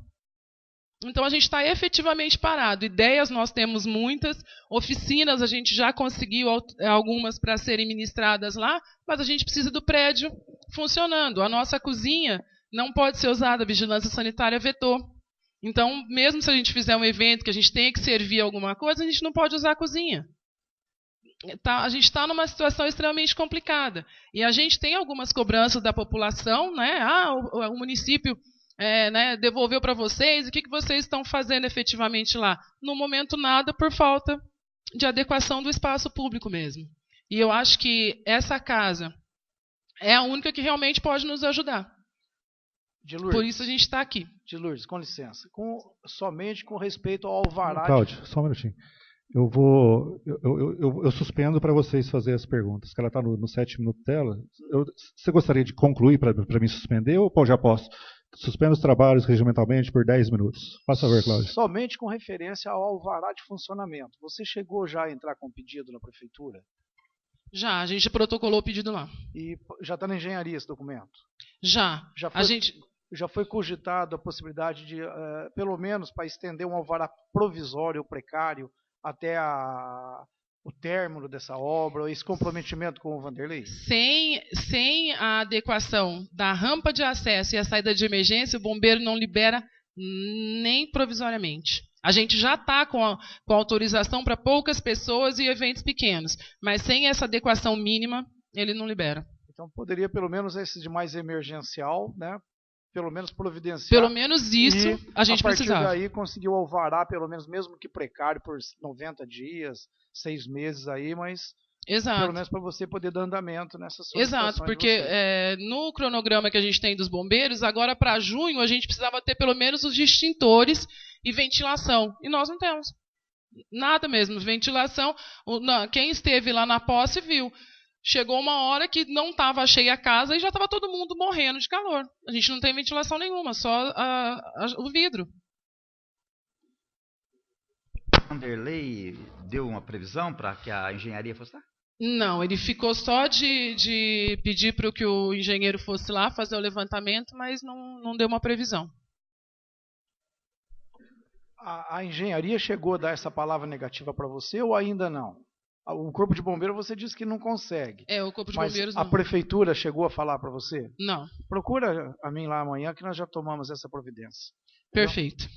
Então, a gente está efetivamente parado. Ideias nós temos muitas, oficinas a gente já conseguiu algumas para serem ministradas lá, mas a gente precisa do prédio funcionando. A nossa cozinha não pode ser usada, a vigilância sanitária vetou. Então, mesmo se a gente fizer um evento que a gente tenha que servir alguma coisa, a gente não pode usar a cozinha. A gente está numa situação extremamente complicada. E a gente tem algumas cobranças da população, né? O município devolveu para vocês, o que vocês estão fazendo efetivamente lá? No momento, nada, por falta de adequação do espaço público mesmo. E eu acho que essa casa é a única que realmente pode nos ajudar. Por isso a gente está aqui. De Lourdes, com licença. Somente com respeito ao alvará... Cláudio, só um minutinho. Eu suspendo para vocês fazerem as perguntas, que ela está no 7 minutos dela. Você gostaria de concluir para mim suspender ou já posso? Suspendo os trabalhos regimentalmente por 10 minutos. Faz favor, Cláudio. Somente com referência ao alvará de funcionamento. Você chegou já a entrar com pedido na prefeitura? Já, a gente protocolou o pedido lá. E já está na engenharia esse documento? Já. Já foi cogitado a possibilidade de, pelo menos, para estender um alvará provisório ou precário até o término dessa obra, esse comprometimento com o Vanderlei? Sem a adequação da rampa de acesso e a saída de emergência, o bombeiro não libera nem provisoriamente. A gente já está com autorização para poucas pessoas e eventos pequenos, mas sem essa adequação mínima, ele não libera. Então poderia, pelo menos, esse de mais emergencial, né? Pelo menos providenciar. Pelo menos isso a gente precisava. A partir daí conseguiu alvará, pelo menos, mesmo que precário, por 90 dias, 6 meses aí, mas exato, pelo menos para você poder dar andamento nessas solicitações. Exato, porque no cronograma que a gente tem dos bombeiros, agora para junho a gente precisava ter pelo menos os extintores e ventilação. E nós não temos. Nada mesmo. Ventilação, quem esteve lá na posse viu. Chegou uma hora que não estava cheia a casa e já estava todo mundo morrendo de calor. A gente não tem ventilação nenhuma, só o vidro. Vanderlei deu uma previsão para que a engenharia fosse lá? Não, ele ficou só de pedir para que o engenheiro fosse lá fazer o levantamento, mas não deu uma previsão. A engenharia chegou a dar essa palavra negativa para você ou ainda não? O Corpo de Bombeiro você disse que não consegue. O Corpo de Mas Bombeiros a não. Prefeitura chegou a falar para você? Não. Procura a mim lá amanhã que nós já tomamos essa providência. Perfeito.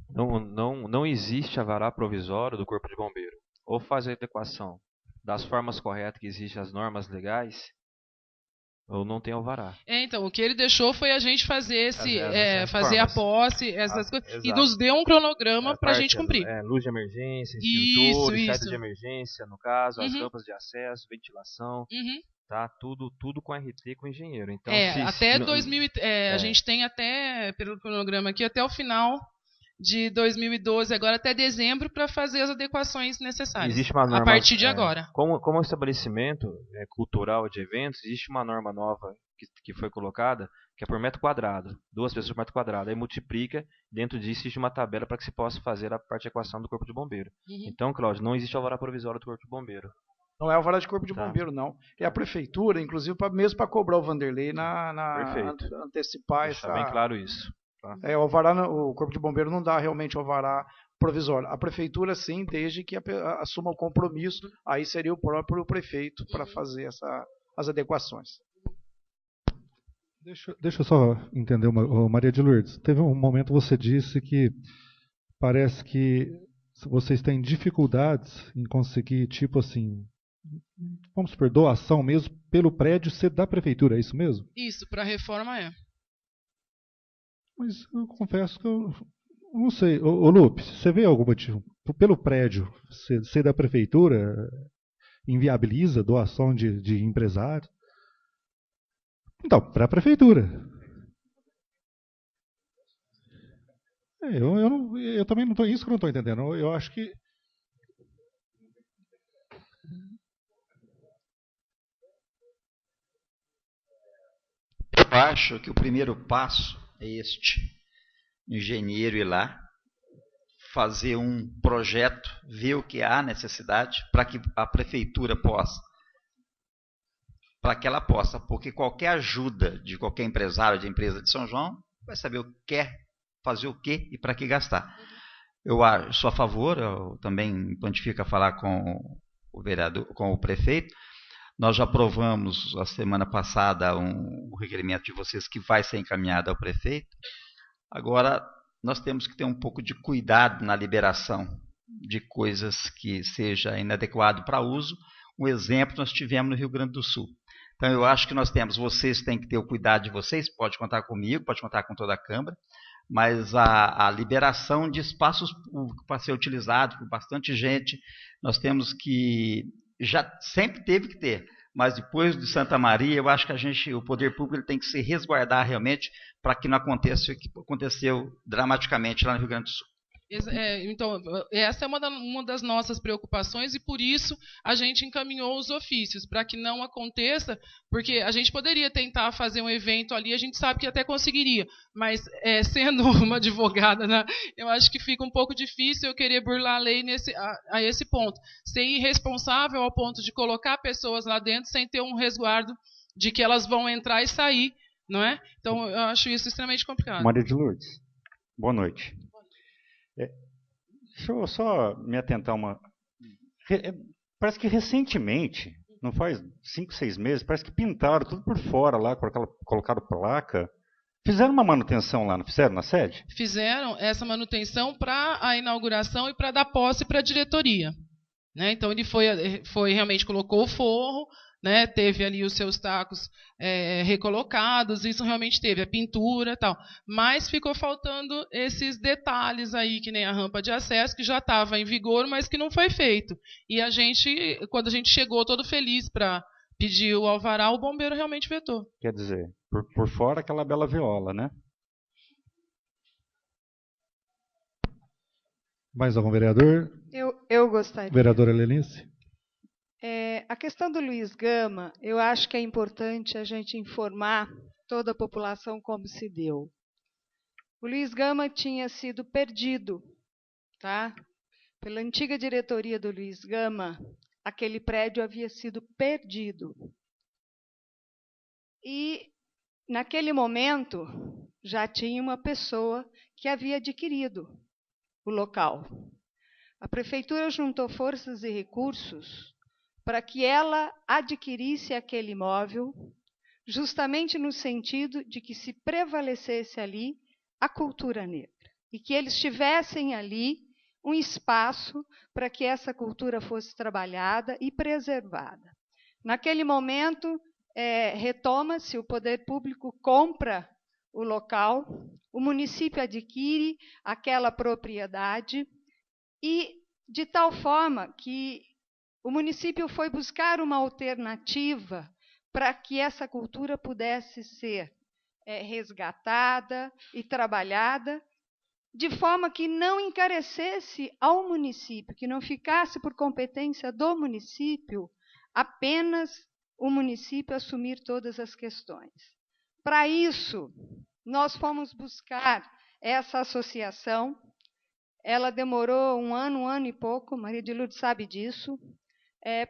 Não existe alvará provisório do Corpo de Bombeiro. Ou faz a adequação das formas corretas que existem as normas legais, ou não tem alvará. Então, o que ele deixou foi a gente fazer fazer a formas. posse, essas coisas, Exato. e nos deu um cronograma para a gente cumprir. Luz de emergência, extintores, Isso. saída de emergência, no caso, as rampas de acesso, ventilação, tá? Tudo com RT, com engenheiro. Então, até 2000, a gente tem até, pelo cronograma aqui, até o final de 2012, agora até dezembro, para fazer as adequações necessárias. Existe uma norma, a partir de agora. Como um estabelecimento cultural de eventos, existe uma norma nova que foi colocada, que é por metro quadrado, 2 pessoas por metro quadrado. Aí multiplica, dentro disso existe uma tabela para que se possa fazer a parte de equação do Corpo de Bombeiro. Então, Cláudio, não existe alvará provisório do Corpo de Bombeiro. Não é alvará de Corpo de Bombeiro, não. É a Prefeitura, inclusive, mesmo para cobrar o Vanderlei antecipar Deixar bem claro isso. O Corpo de Bombeiro não dá realmente alvará provisório. A Prefeitura, sim, desde que assuma o compromisso, aí seria o próprio prefeito para fazer as adequações. Deixa eu só entender, Maria de Lourdes. Teve um momento que você disse que parece que vocês têm dificuldades em conseguir, tipo assim, vamos supor, doação mesmo pelo prédio ser da Prefeitura, é isso mesmo? Isso, para a reforma é. Mas eu confesso que eu não sei. Ô Lupe, você vê algum motivo? Pelo prédio ser da Prefeitura inviabiliza doação de empresário? Então, para a Prefeitura. Eu também não estou. Isso que eu não estou entendendo. Eu acho que. Eu acho que o primeiro passo é este: engenheiro ir lá, fazer um projeto, ver o que há necessidade para que a prefeitura possa, porque qualquer ajuda de qualquer empresário de empresa de São João vai saber o que quer, fazer o que e para que gastar. Eu sou a favor, eu também pontifico a falar com o vereador, com o prefeito. Nós já aprovamos a semana passada um requerimento de vocês que vai ser encaminhado ao prefeito. Agora, nós temos que ter um pouco de cuidado na liberação de coisas que seja inadequado para uso. Um exemplo nós tivemos no Rio Grande do Sul. Então, eu acho que vocês têm que ter o cuidado de vocês, pode contar comigo, pode contar com toda a Câmara, mas a liberação de espaços públicos para ser utilizado por bastante gente, nós temos que, já sempre teve que ter, mas depois de Santa Maria, eu acho que o poder público tem que se resguardar realmente para que não aconteça o que aconteceu dramaticamente lá no Rio Grande do Sul. Então, essa é uma das nossas preocupações e por isso a gente encaminhou os ofícios, para que não aconteça, porque a gente poderia tentar fazer um evento ali, a gente sabe que até conseguiria, mas sendo uma advogada, né, eu acho que fica um pouco difícil eu querer burlar a lei a esse ponto. Ser irresponsável ao ponto de colocar pessoas lá dentro sem ter um resguardo de que elas vão entrar e sair, não é? Então, eu acho isso extremamente complicado. Maria de Lourdes, boa noite. Deixa eu só me atentar parece que recentemente, não faz 5, 6 meses, parece que pintaram tudo por fora lá, colocaram placa. Fizeram uma manutenção lá, não fizeram na sede? Fizeram essa manutenção para a inauguração e para dar posse para a diretoria. Né? Então ele foi realmente colocou o forro, né? Teve ali os seus tacos recolocados, isso realmente teve, a pintura e tal. Mas ficou faltando esses detalhes aí, que nem a rampa de acesso, que já estava em vigor, mas que não foi feito. E quando a gente chegou todo feliz para pedir o alvará, o bombeiro realmente vetou. Quer dizer, por fora aquela bela viola, né? Mais algum vereador? Eu gostaria. Vereadora Helenice? A questão do Luiz Gama, eu acho que é importante a gente informar toda a população como se deu. O Luiz Gama tinha sido perdido, tá? Pela antiga diretoria do Luiz Gama, aquele prédio havia sido perdido. E, naquele momento, já tinha uma pessoa que havia adquirido o local. A prefeitura juntou forças e recursos para que ela adquirisse aquele imóvel, justamente no sentido de que se prevalecesse ali a cultura negra e que eles tivessem ali um espaço para que essa cultura fosse trabalhada e preservada. Naquele momento, retoma-se, o poder público compra o local, o município adquire aquela propriedade e de tal forma que o município foi buscar uma alternativa para que essa cultura pudesse ser resgatada e trabalhada de forma que não encarecesse ao município, que não ficasse por competência do município apenas o município assumir todas as questões. Para isso, nós fomos buscar essa associação. Ela demorou um ano e pouco, Maria de Lourdes sabe disso,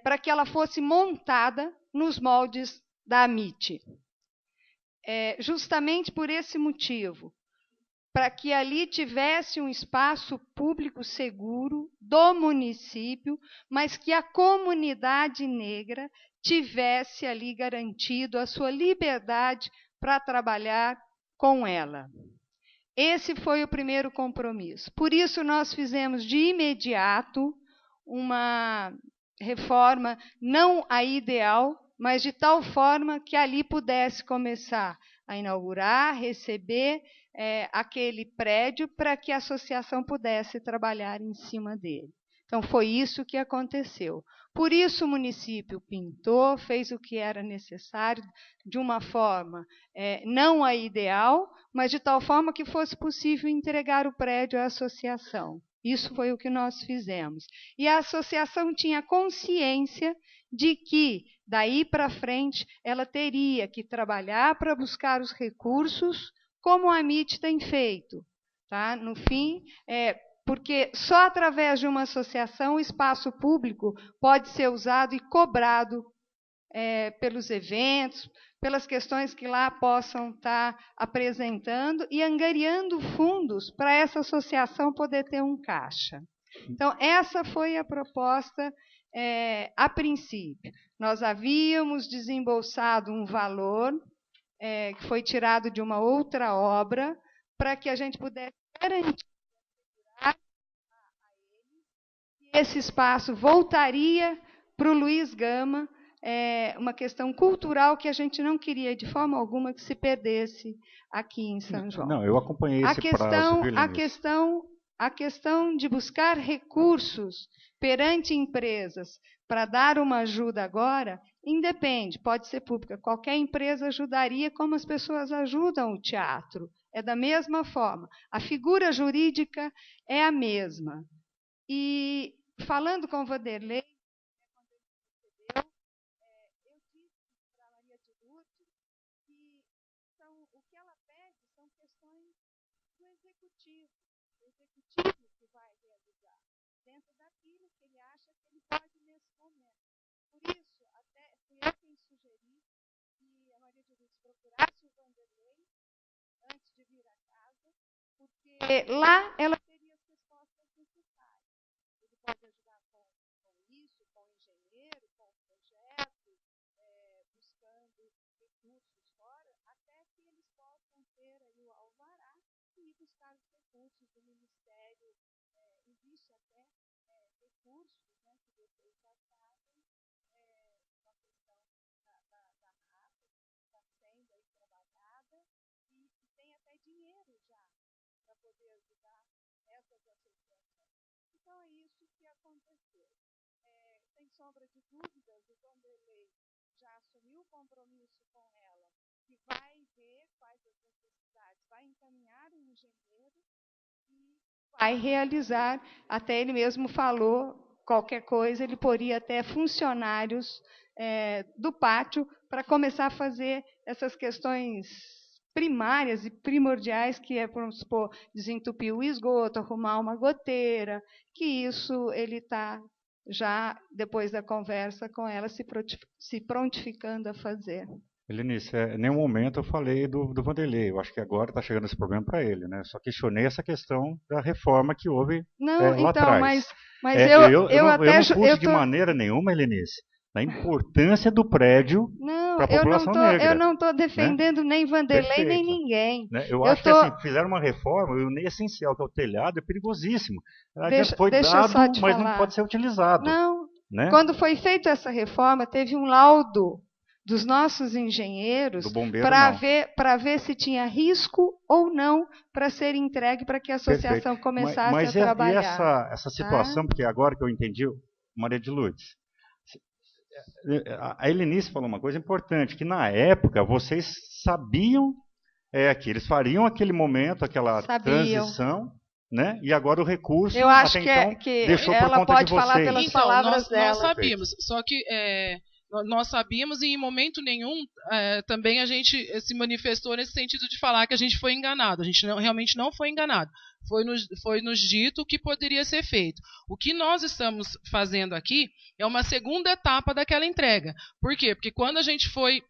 para que ela fosse montada nos moldes da AMIT. Justamente por esse motivo, para que ali tivesse um espaço público seguro do município, mas que a comunidade negra tivesse ali garantido a sua liberdade para trabalhar com ela. Esse foi o primeiro compromisso. Por isso, nós fizemos de imediato uma reforma, não a ideal, mas de tal forma que ali pudesse começar a inaugurar, receber aquele prédio para que a associação pudesse trabalhar em cima dele. Então, foi isso que aconteceu. Por isso, o município pintou, fez o que era necessário, de uma forma não a ideal, mas de tal forma que fosse possível entregar o prédio à associação. Isso foi o que nós fizemos. E a associação tinha consciência de que, daí para frente, ela teria que trabalhar para buscar os recursos, como a AMIT tem feito. Tá? No fim, porque só através de uma associação o espaço público pode ser usado e cobrado pelos eventos, pelas questões que lá possam estar apresentando e angariando fundos para essa associação poder ter um caixa. Então, essa foi a proposta a princípio. Nós havíamos desembolsado um valor que foi tirado de uma outra obra para que a gente pudesse garantir a ele que esse espaço voltaria para o Luiz Gama, uma questão cultural que a gente não queria de forma alguma que se perdesse aqui em São João. Não, eu acompanhei esse prazo, viu, a questão de buscar recursos perante empresas para dar uma ajuda agora, independe, pode ser pública. Qualquer empresa ajudaria como as pessoas ajudam o teatro. É da mesma forma. A figura jurídica é a mesma. E, falando com o Vanderlei, eu disse para a Maria de Lourdes que o que ela pede são questões do executivo. O executivo que vai realizar, dentro daquilo que ele acha que ele pode nesse momento. Por isso, até fui eu quem sugeri que a Maria de Lourdes procurasse o Vanderlei antes de vir à casa, porque lá ela teria as respostas necessárias. Ele pode ajudar com isso, com o engenheiro, com o projeto, buscando recursos fora, até que eles possam ter aí o alvará e buscar os recursos do Ministério. Existe até recursos, né, que vocês já sabem, com a questão da raça, que está sendo aí trabalhada, e tem até dinheiro já para poder ajudar essas associações. Então, é isso que aconteceu. Sem sombra de dúvidas, o Vanderlei já assumiu o compromisso com ela, que vai ver quais as necessidades, vai encaminhar um engenheiro e vai realizar, até ele mesmo falou, qualquer coisa, ele poria até funcionários do pátio para começar a fazer essas questões primárias e primordiais, que vamos supor, desentupir o esgoto, arrumar uma goteira, que isso ele está já, depois da conversa com ela, se prontificando a fazer. Helenice, em nenhum momento eu falei do Vanderlei. Eu acho que agora está chegando esse problema para ele, né? Só questionei essa questão da reforma que houve lá Então, atrás. mas eu até não pude de maneira nenhuma, Helenice, da importância do prédio para a população negra. Eu não estou defendendo, né, nem Vanderlei, Perfeito, nem ninguém. Né? Eu acho que assim, fizeram uma reforma, o essencial, que é o telhado, é perigosíssimo. Foi dado, mas não pode ser utilizado. Não, né? Quando foi feita essa reforma, teve um laudo dos nossos engenheiros para ver se tinha risco ou não para ser entregue para que a associação começasse a trabalhar. E essa situação, porque agora que eu entendi, Maria de Lourdes, a Helenice falou uma coisa importante, que na época vocês sabiam que eles fariam aquele momento, aquela transição, né? E agora o recurso, eu acho até então, que deixou por ela conta pode de vocês. falar pelas palavras dela. Nós sabíamos, só que nós sabíamos e em momento nenhum também a gente se manifestou nesse sentido de falar que a gente foi enganado. A gente realmente não foi enganado. Foi nos dito o que poderia ser feito. O que nós estamos fazendo aqui é uma segunda etapa daquela entrega. Por quê? Porque quando a gente foi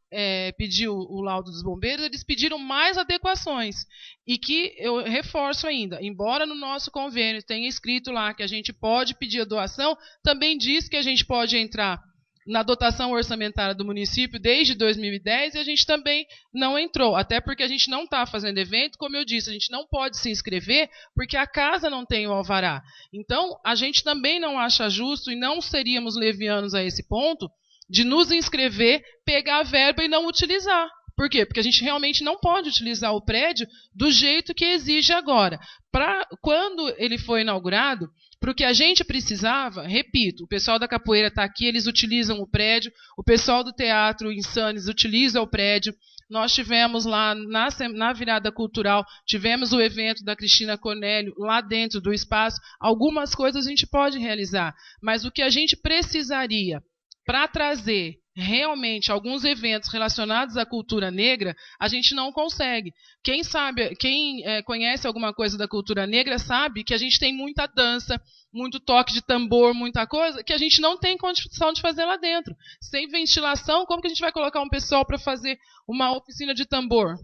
pedir o laudo dos bombeiros, eles pediram mais adequações. E que, eu reforço ainda, embora no nosso convênio tenha escrito lá que a gente pode pedir a doação, também diz que a gente pode entrar na dotação orçamentária do município desde 2010 e a gente também não entrou, até porque a gente não está fazendo evento, como eu disse, a gente não pode se inscrever porque a casa não tem o alvará. Então, a gente também não acha justo e não seríamos levianos a esse ponto de nos inscrever, pegar a verba e não utilizar. Por quê? Porque a gente realmente não pode utilizar o prédio do jeito que exige agora. Quando ele foi inaugurado, para o que a gente precisava, repito, o pessoal da capoeira está aqui, eles utilizam o prédio, o pessoal do teatro Insanes utiliza o prédio. Nós tivemos lá na virada cultural, tivemos o evento da Cristina Cornélio lá dentro do espaço. Algumas coisas a gente pode realizar, mas o que a gente precisaria para trazer realmente alguns eventos relacionados à cultura negra, a gente não consegue. Quem conhece alguma coisa da cultura negra sabe que a gente tem muita dança, muito toque de tambor, muita coisa, que a gente não tem condição de fazer lá dentro. Sem ventilação, como que a gente vai colocar um pessoal para fazer uma oficina de tambor?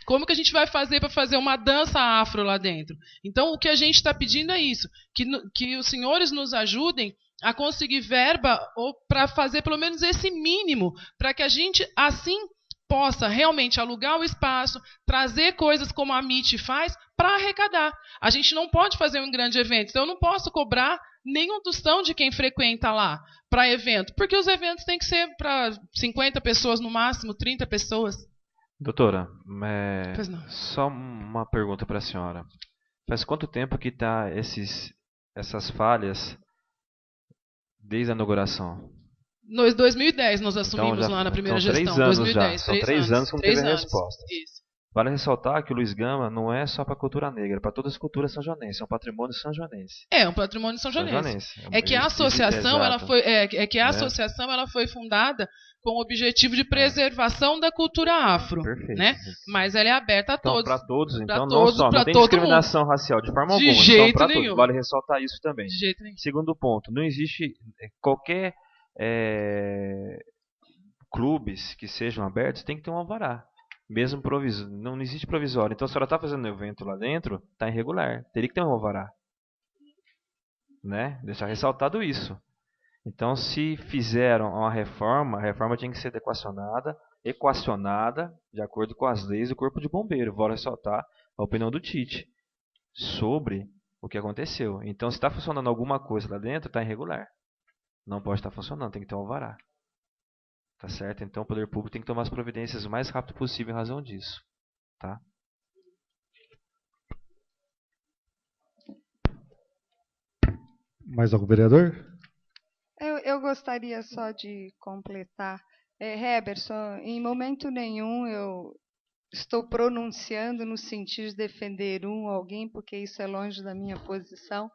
Como que a gente vai fazer para fazer uma dança afro lá dentro? Então, o que a gente está pedindo é isso, que os senhores nos ajudem a conseguir verba ou para fazer pelo menos esse mínimo, para que a gente, assim, possa realmente alugar o espaço, trazer coisas como a MIT faz, para arrecadar. A gente não pode fazer um grande evento, então eu não posso cobrar nenhum tostão de quem frequenta lá para evento, porque os eventos têm que ser para 50 pessoas no máximo, 30 pessoas. Doutora, só uma pergunta para a senhora. Faz quanto tempo que está essas falhas desde a inauguração? Em 2010 nós assumimos então, lá na primeira gestão. 3 anos 2010, já. São 3 anos que não teve resposta. Isso. Vale ressaltar que o Luiz Gama não é só para a cultura negra, para todas as culturas sanjonenses, é um patrimônio sanjonense. É um patrimônio sanjonense. É que a associação ela foi fundada com o objetivo de preservação da cultura afro, perfeito, né? Mas ela é aberta a todos. Para todos, então não tem discriminação racial de forma alguma. De jeito nenhum. Todos. Vale ressaltar isso também. De jeito nenhum. Segundo ponto, não existe qualquer clubes que sejam abertos tem que ter um alvará. Mesmo não existe provisório. Então, se a senhora está fazendo um evento lá dentro, está irregular. Teria que ter um alvará. Né? Deixar ressaltado isso. Então, se fizeram uma reforma, a reforma tinha que ser equacionada de acordo com as leis do Corpo de Bombeiro. Vou ressaltar a opinião do Tite sobre o que aconteceu. Então, se está funcionando alguma coisa lá dentro, está irregular. Não pode estar funcionando, tem que ter um alvará. Tá certo? Então o poder público tem que tomar as providências o mais rápido possível em razão disso. Tá? Mais algum vereador? Eu gostaria só de completar. Heberson, em momento nenhum eu estou pronunciando no sentido de defender alguém, porque isso é longe da minha posição,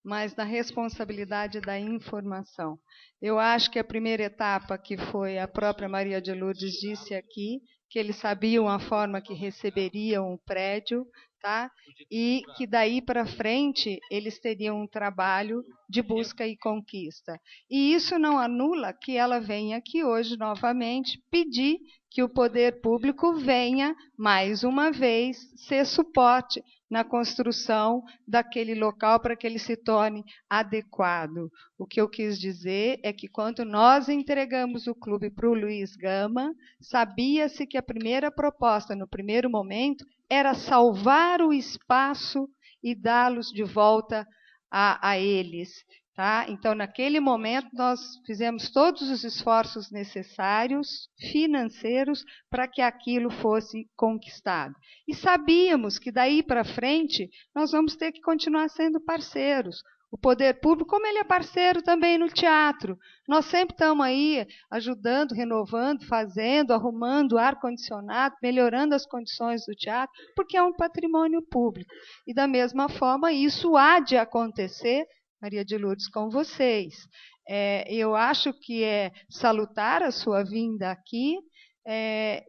mas na responsabilidade da informação. Eu acho que a primeira etapa, que foi a própria Maria de Lourdes disse aqui, que eles sabiam a forma que receberiam o prédio, tá? E que daí para frente eles teriam um trabalho de busca e conquista. E isso não anula que ela venha aqui hoje novamente pedir que o poder público venha, mais uma vez, ser suporte na construção daquele local para que ele se torne adequado. O que eu quis dizer é que quando nós entregamos o clube para o Luiz Gama, sabia-se que a primeira proposta, no primeiro momento, era salvar o espaço e dá-los de volta a eles. Tá? Então, naquele momento, nós fizemos todos os esforços necessários, financeiros, para que aquilo fosse conquistado. E sabíamos que daí para frente, nós vamos ter que continuar sendo parceiros. O poder público, como ele é parceiro também no teatro. Nós sempre estamos aí ajudando, renovando, fazendo, arrumando ar-condicionado, melhorando as condições do teatro, porque é um patrimônio público. E, da mesma forma, isso há de acontecer, Maria de Lourdes, com vocês. Eu acho que é salutar a sua vinda aqui,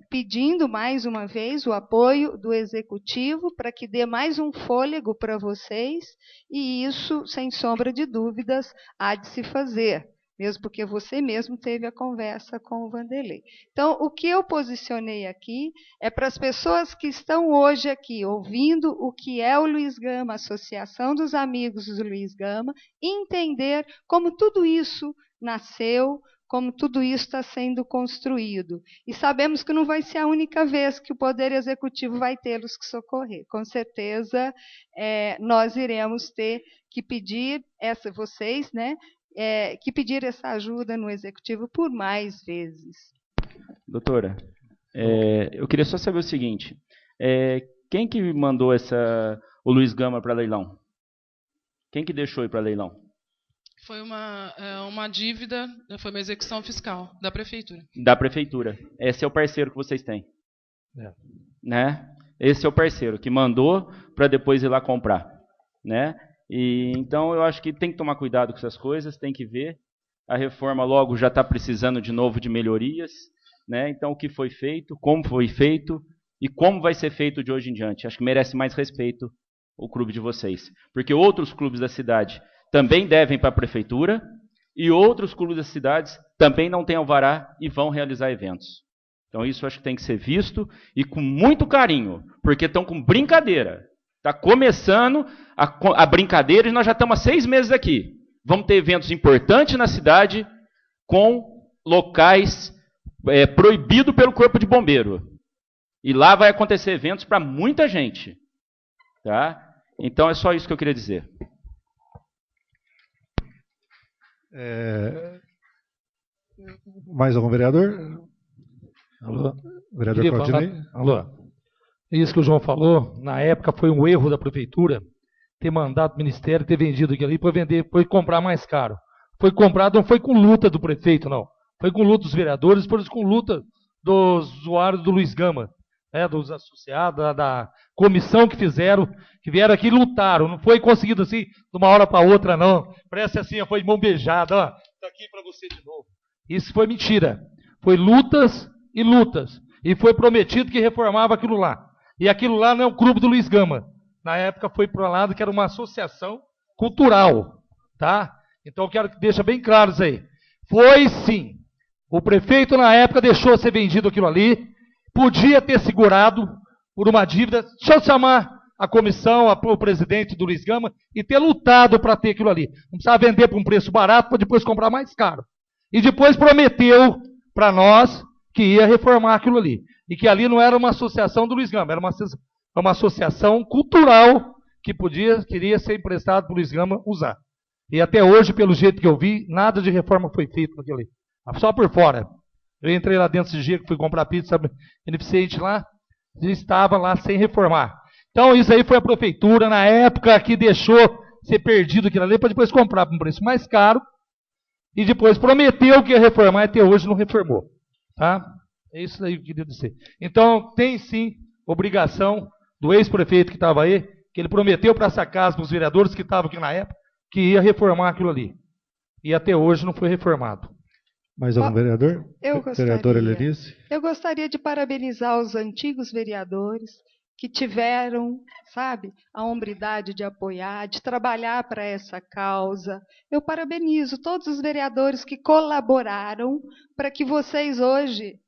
pedindo mais uma vez o apoio do Executivo para que dê mais um fôlego para vocês, e isso, sem sombra de dúvidas, há de se fazer, mesmo porque você mesmo teve a conversa com o Vanderlei. Então, o que eu posicionei aqui é para as pessoas que estão hoje aqui ouvindo o que é o Luiz Gama, a Associação dos Amigos do Luiz Gama, entender como tudo isso nasceu, como tudo isso está sendo construído. E sabemos que não vai ser a única vez que o Poder Executivo vai tê-los que socorrer. Com certeza, nós iremos ter que pedir, vocês, né, que pedir essa ajuda no Executivo por mais vezes. Doutora, eu queria só saber o seguinte, quem que mandou o Luiz Gama para leilão? Quem que deixou ir para leilão? Foi uma dívida, foi uma execução fiscal da Prefeitura. Da Prefeitura. Esse é o parceiro que vocês têm. Né? Esse é o parceiro que mandou para depois ir lá comprar. Né? E, então, eu acho que tem que tomar cuidado com essas coisas, tem que ver. A reforma logo já está precisando de novo de melhorias. Né? Então, o que foi feito, como foi feito e como vai ser feito de hoje em diante. Acho que merece mais respeito o clube de vocês. Porque outros clubes da cidade também devem para a Prefeitura e outros clubes das cidades também não têm alvará e vão realizar eventos. Então, isso acho que tem que ser visto e com muito carinho, porque estão com brincadeira. Está começando a brincadeira e nós já estamos há 6 meses aqui. Vamos ter eventos importantes na cidade com locais proibidos pelo Corpo de Bombeiro. E lá vai acontecer eventos para muita gente. Tá? Então, é só isso que eu queria dizer. Mais algum vereador? Alô? Vereador Claudinei? Alô? Isso que o João falou, na época foi um erro da Prefeitura ter mandado o Ministério ter vendido aquilo ali para vender, foi comprar mais caro. Foi comprado, não foi com luta do prefeito, não. Foi com luta dos vereadores, foi com luta dos usuários do Luiz Gama, dos associados, da comissão que vieram aqui e lutaram. Não foi conseguido assim, de uma hora para outra, não. Parece assim, foi mão beijada. Ó, tá aqui para você de novo. Isso foi mentira. Foi lutas e lutas. E foi prometido que reformava aquilo lá. E aquilo lá não é o clube do Luiz Gama. Na época foi para lá que era uma associação cultural. Tá? Então eu quero que deixe bem claro isso aí. Foi sim. O prefeito na época deixou ser vendido aquilo ali. Podia ter segurado por uma dívida. Deixa eu chamar a comissão, o presidente do Luiz Gama, e ter lutado para ter aquilo ali. Não precisava vender por um preço barato para depois comprar mais caro. E depois prometeu para nós que ia reformar aquilo ali. E que ali não era uma associação do Luiz Gama, era uma associação cultural que queria ser emprestado para o Luiz Gama usar. E até hoje, pelo jeito que eu vi, nada de reforma foi feito naquilo ali. Só por fora. Eu entrei lá dentro esse dia que fui comprar pizza beneficente lá, e estava lá sem reformar. Então isso aí foi a Prefeitura, na época, que deixou ser perdido aquilo ali, para depois comprar por um preço mais caro, e depois prometeu que ia reformar, e até hoje não reformou. Tá? É isso aí que eu queria dizer. Então tem sim obrigação do ex-prefeito que estava aí, que ele prometeu para essa casa, para os vereadores que estavam aqui na época, que ia reformar aquilo ali. E até hoje não foi reformado. Mais algum vereador? Eu gostaria. Vereadora Helenice? Eu gostaria de parabenizar os antigos vereadores que tiveram, sabe, a hombridade de apoiar, de trabalhar para essa causa. Eu parabenizo todos os vereadores que colaboraram para que vocês hoje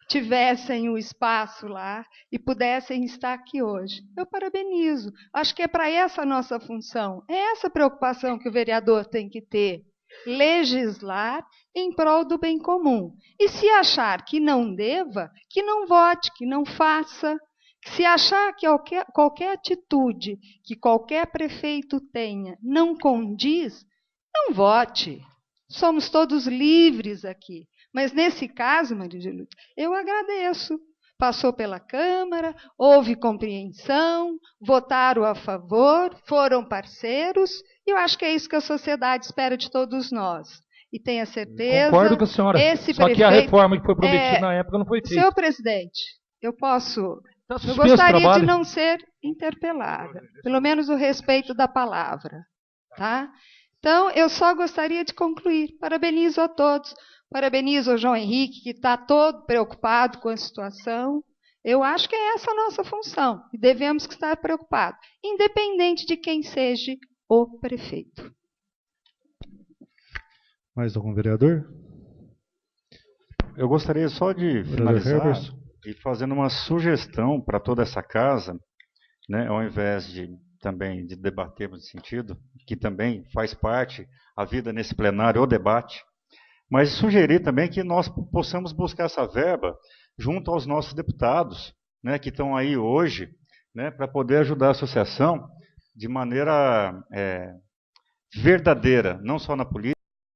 tivessem o espaço lá e pudessem estar aqui hoje. Eu parabenizo. Acho que é para essa a nossa função. É essa preocupação que o vereador tem que ter. Legislar em prol do bem comum. E se achar que não deva, que não vote, que não faça. Se achar que qualquer atitude que qualquer prefeito tenha não condiz, não vote. Somos todos livres aqui. Mas nesse caso, Maria de Lourdes, eu agradeço. Passou pela Câmara, houve compreensão, votaram a favor, foram parceiros, e eu acho que é isso que a sociedade espera de todos nós. E tenha certeza... Concordo com a senhora, só que a reforma que foi prometida na época não foi feita. Senhor presidente, eu gostaria de não ser interpelada, pelo menos o respeito da palavra. Tá? Então, eu só gostaria de concluir. Parabenizo a todos. Parabenizo ao João Henrique, que está todo preocupado com a situação. Eu acho que é essa a nossa função. E devemos estar preocupados, independente de quem seja o prefeito. Mais algum vereador? Eu gostaria só de finalizar e fazendo uma sugestão para toda essa casa, né, ao invés de também de debatermos nesse sentido, que também faz parte a vida nesse plenário, o debate, mas sugerir também que nós possamos buscar essa verba junto aos nossos deputados, né, que estão aí hoje, né, para poder ajudar a associação de maneira verdadeira, não só na política,